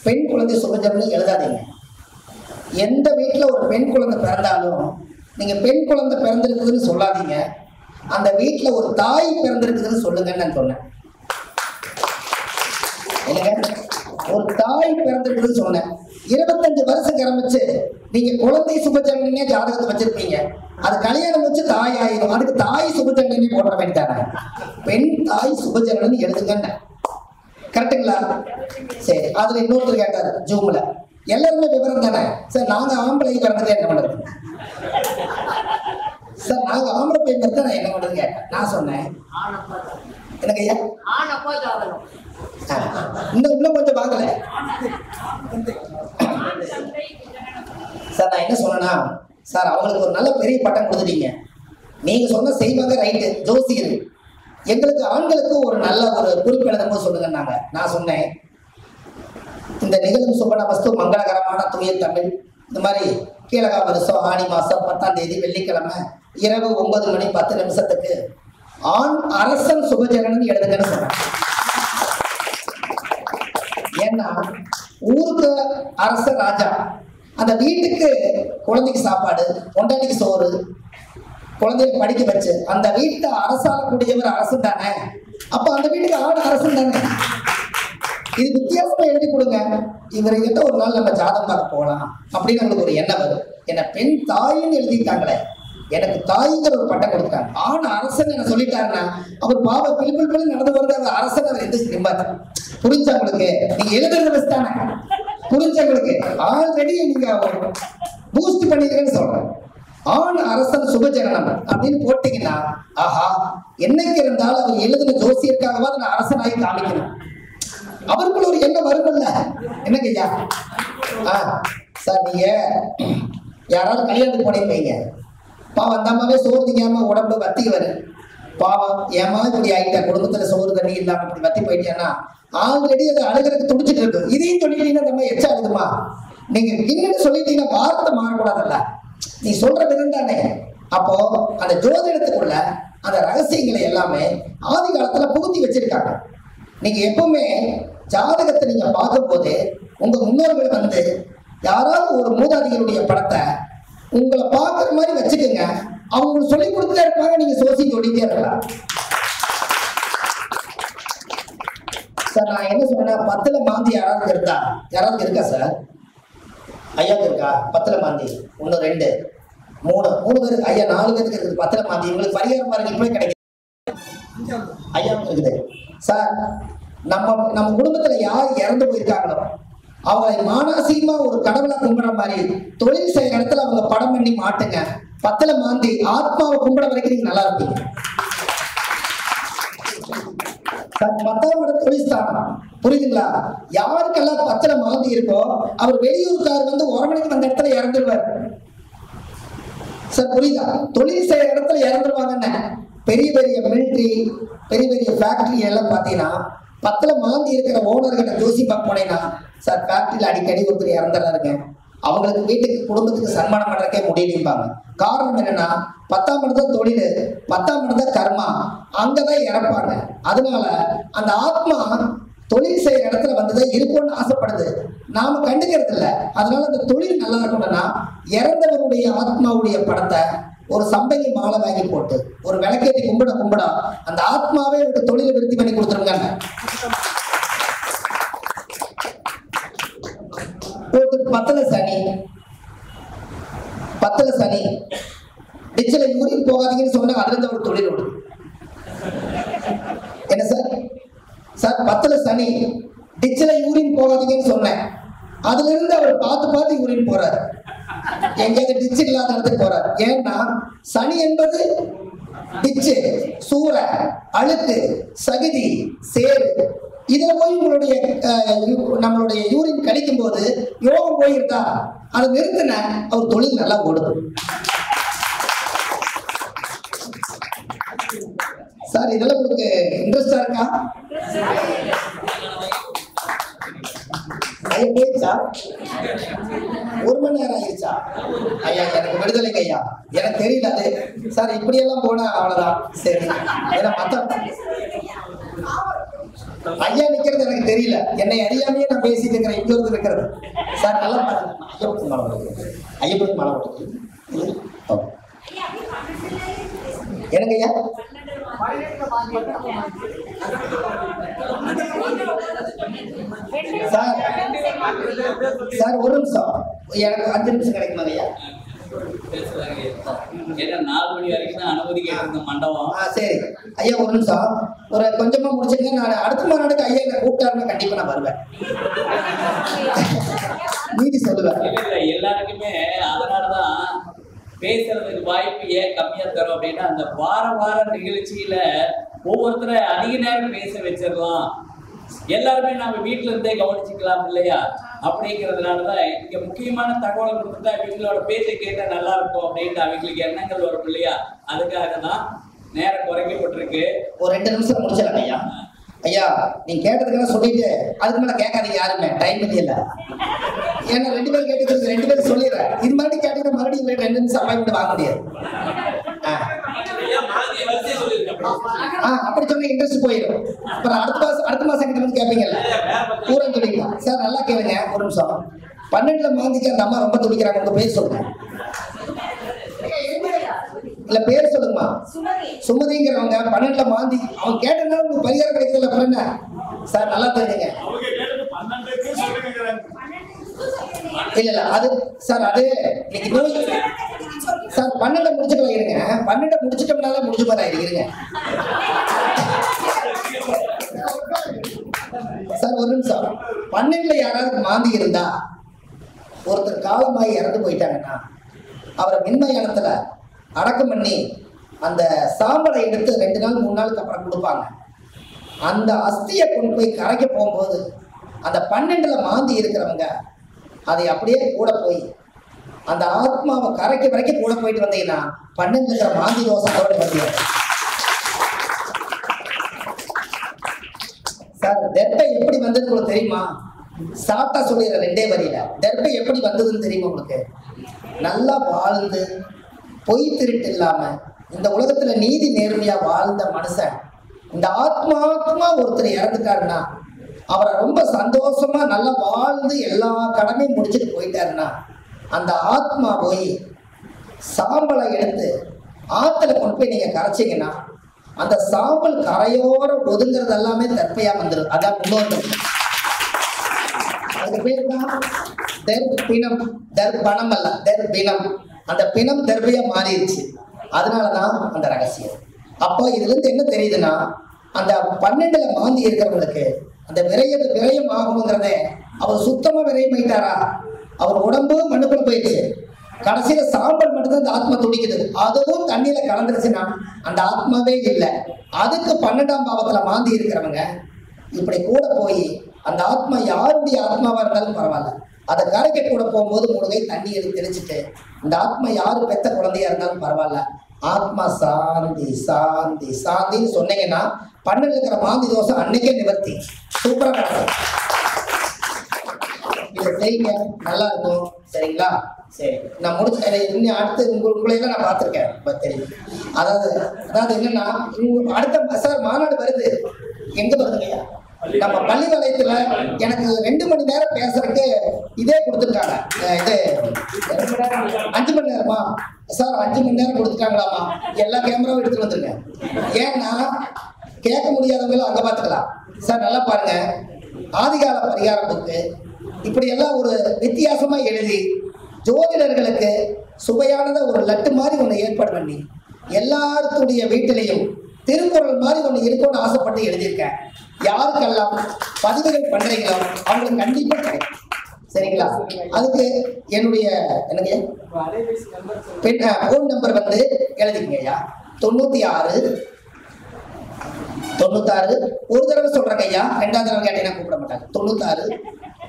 பெண் குழந்தை சுபச்சரணம் எழுதாதீங்க. எந்த வீட்டில் ஒரு பெண் குழந்தை பிறந்தாலும் நீங்க பெண் குழந்தை பிறந்திருக்குதுன்னு சொல்லாதீங்க, அந்த வீட்டில் ஒரு தாய் பிறந்திருக்குதுன்னு சொல்லுங்கன்னு நான் சொன்னேன். ஒரு தாய் பிறந்திருக்குதுன்னு சொன்னேன். 25 வருஷம் கிளம்பிச்சு நீங்க குழந்தை சுபச்சரணனே ஜாதகத்தை வச்சிருப்பீங்க, அது கல்யாணம் வச்சு தாய் ஆயிடும். அதுக்கு தாய் சுபச்சரணனே போட வேண்டியதானே, பெண் தாய் சுபச்சரணன் எழுதுங்க. கரெக்டுங்களா? சரி. அதுல இன்னொருத்தர் கேட்டாரு ஜூம்ல, எல்லாருமே விவரம் தானே சார், நாங்க ஆம்பளை பிறந்தது என்ன பண்றது சார், நாங்க ஆம்பளை போய் பிறந்தா நான் என்ன பண்றது கேட்டேன். நான் சொன்னேன் எனக்கு ஐயா இன்னும் கொஞ்சம் வாங்கல சார். நான் என்ன சொன்னேன்னா, சார் அவங்களுக்கு ஒரு நல்ல பெரிய பட்டம் கொடுத்துட்டீங்க, நீங்க சொன்ன செய்வாங்க ரைட்டு ஜோசியர், எங்களுக்கு ஆண்களுக்கு ஒரு நல்ல ஒரு குறிப்பு எழுதும்போது சொல்லுங்கன்னாங்க. நான் சொன்னேன், இந்த நிகழும் சுபநமஸ்து மங்களகரமான தூய தமிழ், இந்த மாதிரி கீழகா வருஷம் ஆணி மாசம் 10ஆம் தேதி வெள்ளிக்கிழமை இரவு 9 மணி 10 நிமிஷத்துக்கு ஆண் அரசன் சுபஜனன் எழுதுங்கன்னு சொன்னேன். ஏன்னா ஊருக்கு அரச ராஜா, அந்த வீட்டுக்கு குழந்தைக்கு சாப்பாடு, பொண்டாட்டிக்கு சோறு, குழந்தைய படிக்க வச்சு அந்த வீட்டை அரசாளக்கூடியவர் அரசன் தானே. அப்ப அந்த வீட்டுக்கு ஆண் அரசன் தானே. இது வித்தியாசமா எழுதி கொடுங்க. இவர்கிட்ட ஒரு நாள் நம்ம ஜாதகம் பார்க்க போகலாம் அப்படின்னு நம்மளுக்கு ஒரு எண்ணம் வரும். என்ன பெண் தாயின்னு எழுதிட்டாங்களே, எனக்கு தாய்ங்கிற ஒரு பட்டம் கொடுத்தாங்க. ஆண் அரசன் என்ன சொல்லிட்டாருன்னா அவர் பாபா பிலிப்பில் நடந்து வருது, அவர் அரசன் அவர் எந்த நிம்பாரு. புரிஞ்சவங்களுக்கு நீங்க எழுதுறது வச்சு தானே, புரிஞ்சவங்களுக்கு ஆல்ரெடி நீங்க பூஸ்ட் பண்ணிருக்கேன்னு சொல்றேன். ஆண் அரசன் சுபஜனனம் அப்படின்னு போட்டீங்கன்னா, ஆஹா என்னைக்கு இருந்தாலும் அவர் எழுதின ஜோசியருக்காகவாது நான் அரசனாகி காமிக்கணும், அவருக்குள்ள ஒரு எண்ணம் வருமல்ல. என்னங்க ஐயா? சார் நீங்க யாராவது கல்யாணத்துக்கு போனீங்க, பாவம் அந்த அம்மாவே சோறு திங்காம உடம்பு வத்தி வரும், பாவம் ஏமா இப்படி ஆகிட்டா, குடும்பத்துல சோறு தண்ணி இல்லாம இப்படி வத்தி போயிட்டேன்னா ஆல்ரெடி அதை அழுகிறதுக்கு துடிச்சிட்டு இருக்கு. இதையும் சொல்லிட்டீங்கன்னா நம்ம எச்சா அழுதுமா? நீங்க இன்னும் சொல்லிட்டீங்கன்னா வார்த்தை மாறக்கூடாதுல்ல, நீ சொல்ற விதம் தானே. அப்போ அந்த ஜோதிடத்துக்குள்ள அந்த ரகசியங்களை எல்லாமே ஆதி காலத்துல புகுத்தி வச்சிருக்காங்க. நீங்க எப்பவுமே ஜாதகத்தை நீங்க பார்க்கும் போது உங்க முன்னோர்கள் வந்து யாராவது ஒரு மூதாதிகளுடைய படத்தை உங்களை பார்க்குற மாதிரி வச்சுக்கோங்க, அவங்க சொல்லி கொடுத்துட்டே இருப்பாங்க, நீங்க சோசி சொல்லிட்டே இருக்கலாம். சார் நான் என்ன சொன்னேன்னா, 10ல மாந்தி யாராவது இருக்கா? யாராவது இருக்கா சார்? ஐயாவுக்கு இருக்கா? 10ல மாந்தி 1 2 3 பேருக்கு, ஐயா 4 பேருக்கு இருக்குது 10ல மாந்தி. உங்களுக்கு பரிகாரம் பாருங்க இப்பவே கிடைக்கும். ஐயாவுக்கு இருக்குது சார். நம்ம குடும்பத்துல யார் இறந்து போயிருக்காங்களோ அவங்களை மானசீகமா ஒரு கடவுளை கும்பிடுற மாதிரி தொழில் செய்யற இடத்துல அவங்க படம் பண்ணி மாட்டுங்க. 10ல மாந்தி ஆத்மாவை கும்பிட வரைக்கும் நீங்க நல்லா இருப்பீங்க. 10ஆம் இடம் தொழில் ஸ்தானம், புரியுதுங்களா? யாருக்கெல்லாம் 10ல மாந்தி இருக்கோ அவர் வெளியூருக்கார் வந்து 1 மணிக்கு அந்த இடத்துல இறந்துருவார். சார் புரியுதா? தொழில் செய்யற இடத்துல இறந்துருவாங்கன்னு. பெரிய பெரிய மிலிட்ரி, பெரிய பெரிய ஃபேக்டரி எல்லாம் பார்த்தீங்கன்னா 10ல மாந்தி இருக்கிற ஓனர்கிட்ட ஜோசி பார்க்க போனேன்னா, சார் ஃபேக்டரியில் அடிக்கடி ஒருத்தர் இறந்துறாருங்க, அவங்களுக்கு வீட்டுக்கு குடும்பத்துக்கு சன்மானம் பண்றதுக்கே முடியலைம்பாங்க. காரணம் என்னன்னா 10ஆம் இடம் தான் தொழில், 10ஆம் இடம் தான் கர்மா, அங்கதான் இறப்பாங்க. அதனால அந்த ஆத்மா தொழில் செய்யற இடத்துல வந்துதான் இருக்கும்னு ஆசைப்படுது, நாம கண்டுக்கிறது இல்லை. அதனால அந்த தொழில் நல்லா இருக்கணும்னா இறந்தவருடைய ஆத்மாவுடைய படத்தை ஒரு சம்பங்கி மாலை வாங்கி போட்டு ஒரு விளக்கேற்றி கும்பிட அந்த ஆத்மாவே ஒரு தொழிலை விருத்தி பண்ணி கொடுத்துருங்க. பத்துல சனி டிச்சில யூரின் போகாதீங்கன்னு சொன்னா அதுல இருந்து ஒரு தொழில் ஓடு. என்ன சார்? சார் 10ல சனி டிச்சில யூரின் போகாதீங்கன்னு சொன்னேன், அதுல இருந்து அவர் பார்த்து யூரின் போறாரு, எங்கேயாவது டிச்சு இல்லாத இடத்துக்கு போறாரு. ஏன்னா சனி என்பது டிச்சு, சூறை, அழுக்கு, சகிதி, சேரு, இதுல போய் உங்களுடைய நம்மளுடைய யூரின் கழிக்கும் போது யோகம் போயிருந்தா அதை நிறுத்தின அவர் தொழில் நல்லா ஓடும். சார் இதெல்லாம் உங்களுக்கு இன்ட்ரெஸ்டா இருக்கா? ஐயா போயிடுச்சா? 1 மணி நேரம் ஆயிடுச்சா? ஐயா எனக்கு விடுதலைங்க ஐயா, எனக்கு தெரியல அது. சார் இப்படியெல்லாம் போனா அவ்வளவுதான். சரி, ஏன்னா மத்த ஐயா நிக்கிறது எனக்கு தெரியல, என்னை அறியாமையே நான் பேசிட்டு இருக்கிறேன். இங்க இருந்து இருக்கிறது சார் நல்லா ஐயப்பனுக்கு மழை போட்டு, ஐயப்பனுக்கு மழை போட்டு எனக்கு ஐயா சார் சார் 1 நிமிஷம், எனக்கு 5 நிமிஷம் கிடைக்குமா ஐயா? ஏன்னா 4 மணி வரைக்கும் தான் அனுமதி கேட்டிருந்த மண்டபம். சரி ஐயா 1 நிமிஷம், ஒரு கொஞ்சமா முடிச்சிருங்க. நான் அடுத்த மாநாடுக்கு ஐயா என்ன கூப்பிட்டாருன்னா கண்டிப்பா நான் வருவேன், நீதி சொல்லுவேன். இல்ல எல்லாருக்குமே அதனாலதான் பேசுறதுக்கு வாய்ப்பு ஏன் கம்மியா தரும் அப்படின்னா, அந்த வார நிகழ்ச்சியில ஒவ்வொருத்தரை அதிக நேரம் பேச வச்சிடலாம், எல்லாருமே நம்ம வீட்டுல இருந்தே கவனிச்சுக்கலாம் இல்லையா? அப்படிங்கிறதுனாலதான் இங்க முக்கியமான தகவல் கொடுத்துட்டா இவங்களோட பேச்சை கேட்டா நல்லா இருக்கும் அப்படின்ட்டு அவங்களுக்கு எண்ணங்கள் வரும் இல்லையா? அதுக்காக தான் நேரம் குறைக்கப்பட்டிருக்கு. ஒரு 2 நிமிஷம் முடிச்சிடலாம் ஐயா. ஐயா நீங்க கேட்டதுக்கெல்லாம் சொல்லிட்டு அதுக்கு மேல கேட்காதீங்க யாருமே, டைம் இல்ல. ஏன்னா 2 பேரும் கேட்டதுக்கு 2 பேரும் சொல்லிடுறேன். இது மாதிரி கேட்டீங்கன்னா மறுபடியும் 2 நிமிஷம் அப்பாயின்மெண்ட் வாங்க முடியாது. அப்படி சொன்னா இன்ட்ரெஸ்ட் போயிடும். அப்புறம் அடுத்த மாசம் கிட்ட வந்து கேட்பீங்கல்ல, பூரா சொல்லிக்கலாம். சார் நல்லா கேளுங்க 1 நிமிஷம். 12ல மாந்திக்கு அந்த அம்மா ரொம்ப துடிக்கிறாங்க, உங்க பேர் சொல்லுங்க. இல்ல பேர் சொல்லுங்கம்மா. சுமதிங்கிறவங்க 12ல மாந்தி, அவங்க கேட்டதுனால உங்களுக்கு பரிகாரம் கிடைக்கிறதுல அப்புறம் என்ன? சார் நல்லா தெரியுங்க. இல்ல அது சார் அது இன்னைக்கு நோய் சார் 12 முடிச்சுக்கலாம் இருங்க. 12 முடிச்சிட்டோம்னால முடிஞ்சு போறா இருங்க சார் 1 நிமிஷம். 12ல யாராவது மாந்தி இருந்தா ஒருத்தர் காலமாகி இறந்து போயிட்டாங்கன்னா அவரை மின்மயானத்துல அடக்கம் பண்ணி அந்த சாம்பலை எடுத்து 2 நாள் 3 நாளுக்கு அப்புறம் கொடுப்பாங்க. அந்த அஸ்தியை கொண்டு போய் கரைக்க போகும்போது அந்த 12ல மாந்தி இருக்கிறவங்க அதை அப்படியே கூட போய் அந்த ஆத்மாவை கரைக்க வரைக்கும் கூட போயிட்டு வந்தீங்கன்னா 12ல இருக்கிற மாந்தி தோஷத்தோட வந்து சார் தெர்பை எப்படி வந்தது உங்களுக்கு தெரியுமா? சாப்பிட்டா சொல்லிடுற 2 வரியில தெர்பை எப்படி வந்ததுன்னு தெரியுமா உங்களுக்கு? நல்லா வாழ்ந்து பொய் திருட்டு இல்லாம இந்த உலகத்துல நீதி நேர்மையா வாழ்ந்த மனுஷன் இந்த ஆத்மா ஒருத்தர் இறந்துட்டாருன்னா அவரை ரொம்ப சந்தோஷமா நல்லா வாழ்ந்து எல்லா கடமையும் முடிச்சுட்டு போயிட்டாருன்னா அந்த ஆத்மா போய் சாம்பலை எடுத்து ஆத்துல கொண்டு போய் நீங்க கரைச்சிங்கன்னா அந்த சாம்பல் கரையோர ஒதுங்கிறது எல்லாமே தற்பையா வந்துடும். அதான் முன்னோட்டம். அதுக்கு பேர் தான் தர்பினம். தர்பணம் அல்ல, தர்பினம். அந்த பிணம் தர்பையா மாறிடுச்சு. அதனாலதான் அந்த ரகசியம். அப்போ இதுல இருந்து என்ன தெரியுதுன்னா, அந்த 12ல மாந்தி இருக்கிறவங்களுக்கு அந்த விரயம் ஆகுங்கிறத அவர் சுத்தமா விரயமாயிட்டாரா? அவர் உடம்பு மண்ணுக்குள்ள போயிடுச்சு, கடைசியில சாம்பல் மட்டும்தான் அந்த ஆத்மா துடிக்குது. அதுவும் தண்ணியில கலந்துருச்சுன்னா அந்த ஆத்மாவே இல்லை. அதுக்கு 12ஆம் பாவத்துல மாந்தி இருக்கிறவங்க இப்படி கூட போய் அந்த ஆத்மா யாருடைய ஆத்மாவா இருந்தாலும் பரவாயில்ல, அதை கரைக்க கூட போகும்போது 3 கை தண்ணி எடுத்து தெளிச்சுட்டு, இந்த ஆத்மா யாரு பெத்த குழந்தையா இருந்தாலும் பரவாயில்ல, ஆத்மா சாந்தி சாந்தி சாந்தின்னு சொன்னீங்கன்னா பண்ணல இருக்கிற மாந்தி தோசை அன்னைக்கே நிவர்த்தி. சூப்பரா நடக்கும். இதை செய்யுங்க, நல்லா இருக்கும். சரிங்களா? சரி, நான் முடிச்சு இன்னும் அடுத்து உங்களையெல்லாம் நான் பார்த்துருக்கேன், தெரியும். அதாவது என்னன்னா, அடுத்த சார் மாநாடு வருது. எங்க வருதுங்கய்யா? நம்ம பள்ளி வலயத்துல எனக்கு 2 மணி நேரம் பேசுறதுக்கு இதே கொடுத்துருக்காங்க. இது 5 மணி நேரமா சார்? 5 மணி நேரம் கொடுத்துட்டாங்களாமா? எல்லா கேமராவும் எடுத்துட்டு வந்துருங்க. ஏன்னா கேட்க முடியாதவங்களும் அங்க பார்த்துக்கலாம். சார் நல்லா பாருங்க, ஆதிகால பரிகாரம் புக்கு இப்படி எல்லாம் ஒரு வித்தியாசமா எழுதி ஜோதிடர்களுக்கு சுவையானத ஒரு லட்டு மாதிரி ஒன்று ஏற்பாடு பண்ணி எல்லாருடைய வீட்டிலையும் திருக்குறள் மாதிரி ஒன்று இருக்கும்னு ஆசைப்பட்டு எழுதியிருக்கேன். யாருக்கெல்லாம் பதிவுகள் பண்றீங்களோ அவங்களுக்கு கண்டிப்பா கிடைக்கும். சரிங்களா? அதுக்கு என்னுடைய போன் நம்பர் வந்து எழுதிக்கங்கய்யா. 96 ஒரு தடவை சொல்றேங்க ஐயா, 2வது தடவை கேட்டீங்கன்னா கூப்பிட மாட்டாங்க. 96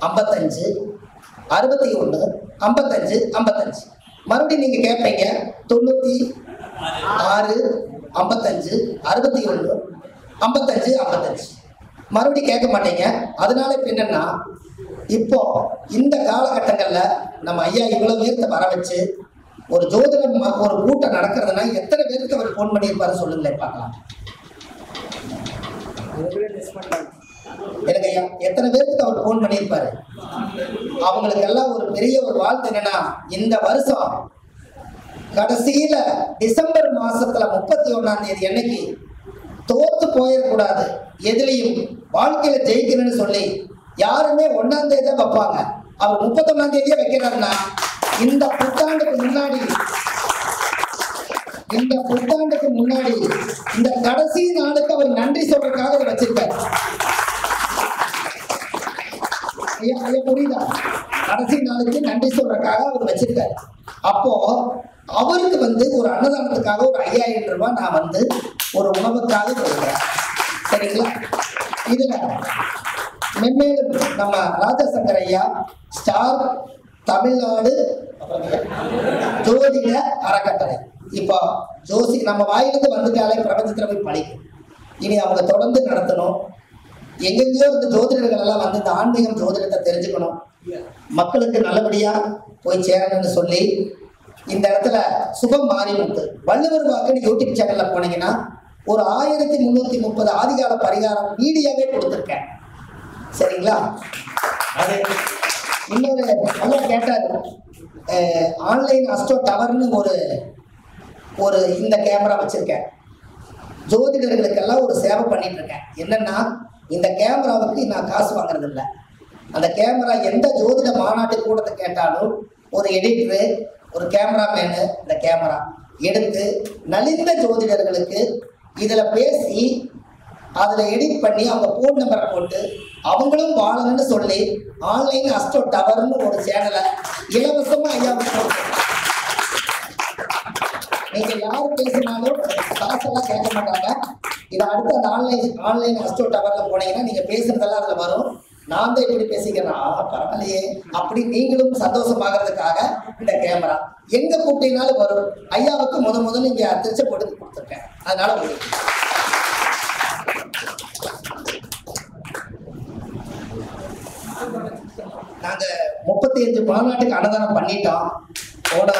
55 61 55 55. மறுபடியும் நீங்க கேட்பீங்க 96 55 61 55 55. மறுபடியும் கேட்க மாட்டீங்க. அதனால இப்ப என்னன்னா, இப்போ இந்த காலகட்டங்கள்ல நம்ம ஐயா இவ்வளவு பேர்த்த வர வச்சு ஒரு ஜோதிடம் ஒரு கூட்டம் நடக்கிறதுனா எத்தனை பேருக்கு அவர் போன் பண்ணியிருப்பாரு சொல்லுங்களேன் பார்க்கலாம். எனக்கு ஐயா எத்தனை பேருக்கு அவர் போன் பண்ணியிருப்பாரு? அவங்களுக்கு எல்லாம் ஒரு பெரிய ஒரு வாழ்த்து என்னன்னா, இந்த வருஷம் கடைசியில டிசம்பர் மாசத்துல 31ஆம் தேதி அன்னைக்கு தோத்து போயிடக்கூடாது, எதுலையும் வாழ்க்கையில ஜெயிக்கணும்னு சொல்லி யாருமே 1ஆம் தேதி தான் வைப்பாங்க. அவர் 31ஆம் தேதியே வைக்கிறாருன்னா இந்த புத்தாண்டுக்கு முன்னாடி இந்த கடைசி நாளுக்கு அவர் நன்றி சொல்றதுக்காக அவர் வச்சிருக்காரு. புரியுதா? கடைசி நாளுக்கு நன்றி சொல்றதுக்காக அவர் வச்சிருக்காரு. அப்போ அவருக்கு வந்து ஒரு அன்னதானத்துக்காக ஒரு 5000 ரூபாய் நான் வந்து ஒரு உணவுக்காக கொடுக்குறேன். சரிங்களா? இதுல மென்மேலும் நம்ம ராஜசங்கர் ஐயா ஸ்டார் தமிழ்நாடு ஜோதிட அறக்கட்டளை இப்போ ஜோசி நம்ம வாயிலிருந்து வந்துட்டாலே பிரபஞ்சத்துல போய் படிக்கும். இனி அவங்க தொடர்ந்து நடத்தணும். எங்கெங்கயோ இருந்து ஜோதிடர்கள் எல்லாம் வந்து இந்த ஆன்மீகம் ஜோதிடத்தை தெரிஞ்சுக்கணும், மக்களுக்கு நல்லபடியா போய் சேரணும்னு சொல்லி இந்த இடத்துல சுபம் மாரிமுத்து வள்ளுவர் வாக்குன்னு யூடியூப் சேனல்ல போனீங்கன்னா ஒரு 1330 ஆதிகால பரிகாரம் வீடியோவே கொடுத்துருக்கேன். சரிங்களா? அது இன்னொரு நல்லா கேட்டாரு, ஆன்லைன் அஸ்ட்ரோ டவர்னு ஒரு இந்த கேமரா வச்சிருக்கேன். ஜோதிடர்களுக்கெல்லாம் ஒரு சேவை பண்ணிட்டு இருக்கேன். என்னன்னா, இந்த கேமராவுக்கு நான் காசு வாங்குறது இல்லை. அந்த கேமரா எந்த ஜோதிட மாநாட்டு கூடத்தை கேட்டாலும் ஒரு எடிட்டரு ஒரு கேமராமேனு இந்த கேமரா எடுத்து நலிந்த ஜோதிடர்களுக்கு இதுல பேசி அதுல எடிட் பண்ணி அவங்க போன் நம்பரை போட்டு அவங்களும் வாழணும்னு சொல்லி ஆன்லைன் அஸ்ட்ரோ டவர்னு ஒரு சேனலை இலவசமா ஐயாவுக்கு நீங்க யாரு பேசினாலும் காசெல்லாம் கேட்க மாட்டாங்க. இதை அடுத்து அந்த ஆன்லைன் அஸ்ட்ரோ டவர்ல போனீங்கன்னா நீங்க பேசுறதெல்லாம் அதுல வரும். நான் தான் இப்படி பேசிக்கிறேன், பரவாயில்லையே அப்படி நீங்களும் சந்தோஷமாகறதுக்காக இந்த கேமரா எங்க கூப்பிட்டீங்கனாலும் வரும். ஐயாவுக்கு முதல்ல இங்க திருச்ச போட்டு கொடுத்துருக்கேன். அதனால நாங்க 35 மாநாட்டுக்கு அன்னதானம் பண்ணிட்டோம். போன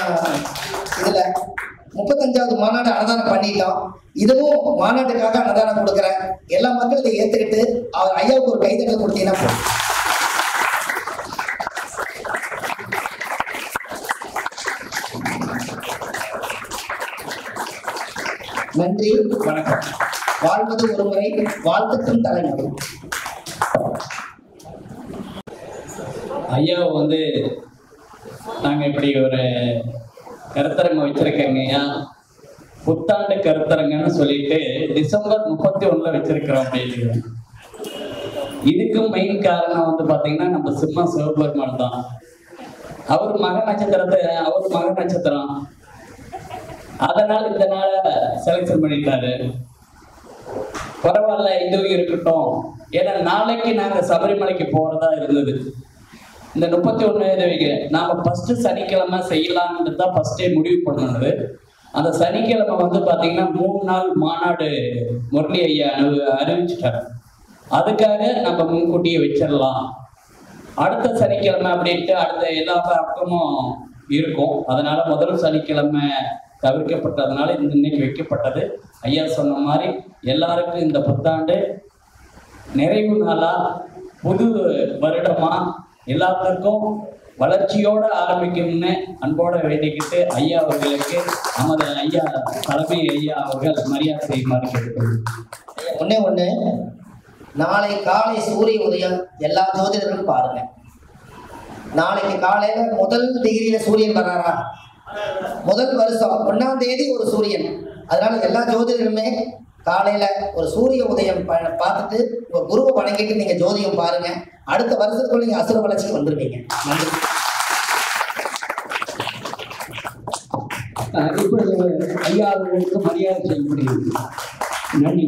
இதுல 35வது மாநாடு அன்னதானம் பண்ணிட்டோம். இதுவும் மாநாட்டுக்காக அன்னதானம் கொடுக்குறேன். எல்லா மக்களும் இதை ஏத்துக்கிட்டு அவர் ஐயாவுக்கு ஒரு கைதட்டல் கொடுத்தீங்கன்னா போதும். நன்றி, வணக்கம். வாழ்வது ஒரு முறை, வாழ்த்துக்கும் தலைமுறை. ஐயா வந்து நாங்க இப்படி ஒரு கருத்தரங்கம் வச்சிருக்கேங்கய்யா, புத்தாண்டு கருத்தரங்கன்னு சொல்லிட்டு டிசம்பர் 31 வச்சிருக்கிறோம் அப்படின்னு. இதுக்கும் மெயின் காரணம் வந்து பாத்தீங்கன்னா நம்ம சிம்ம சிவபெருமான் தான். அவர் மக நட்சத்திரம், அதனால இந்த நாள செலக்ஷன் பண்ணிட்டாரு. பரவாயில்ல, இதுவும் இருக்கட்டும். ஏன்னா நாளைக்கு நாங்க சபரிமலைக்கு போறதா இருந்தது. இந்த 31 இதை வைக்கிறேன். நாம ஃபர்ஸ்ட் சனிக்கிழமை செய்யலாம்னு தான் ஃபர்ஸ்டே முடிவு பண்ணது. அந்த சனிக்கிழமை வந்து பாத்தீங்கன்னா 3 நாள் மாநாடு முரளி ஐயா அறிவிச்சுட்டாரு. அதுக்காக நம்ம முன்கூட்டியே வச்சிடலாம். அடுத்த சனிக்கிழமை அப்படின்ட்டு அடுத்த எல்லா பக்கமும் இருக்கும். அதனால முதல் சனிக்கிழமை தவிர்க்கப்பட்டதுனால இன்னைக்கு வைக்கப்பட்டது. ஐயா சொன்ன மாதிரி எல்லாருக்கும் இந்த புத்தாண்டு நிறைவு நாளா புது வருடமா எல்லாத்துக்கும் வளர்ச்சியோட ஆரம்பிக்கும்னு அன்போட வேண்டிக்கிட்டு ஐயா அவர்களுக்கு நமது ஐயா தலைமை ஐயா அவர்கள் மரியாதை செய்யுமாறு கேட்டுக்கொள்கிறேன். ஒண்ணு நாளை காலை சூரிய உதயம் எல்லா ஜோதிடர்களும் பாருங்க. நாளைக்கு காலையில முதல் டிகிரியில சூரியன் வராரா? முதல் வருஷம் 1ஆம் தேதி ஒரு சூரியன். அதனால எல்லா ஜோதிடருமே காலையில ஒரு சூரிய உதயம் பார்த்துட்டு உங்க குருவை வணங்கிட்டு நீங்க ஜோதியம் பாருங்க. அடுத்த வருஷத்துக்குள்ள நீங்க அசுர வளர்ச்சிக்கு வந்துருவீங்க. நன்றி. இப்பொழுது ஐயா அவர்களுக்கு மரியாதை செய்யப்படுகிறது. நன்றி.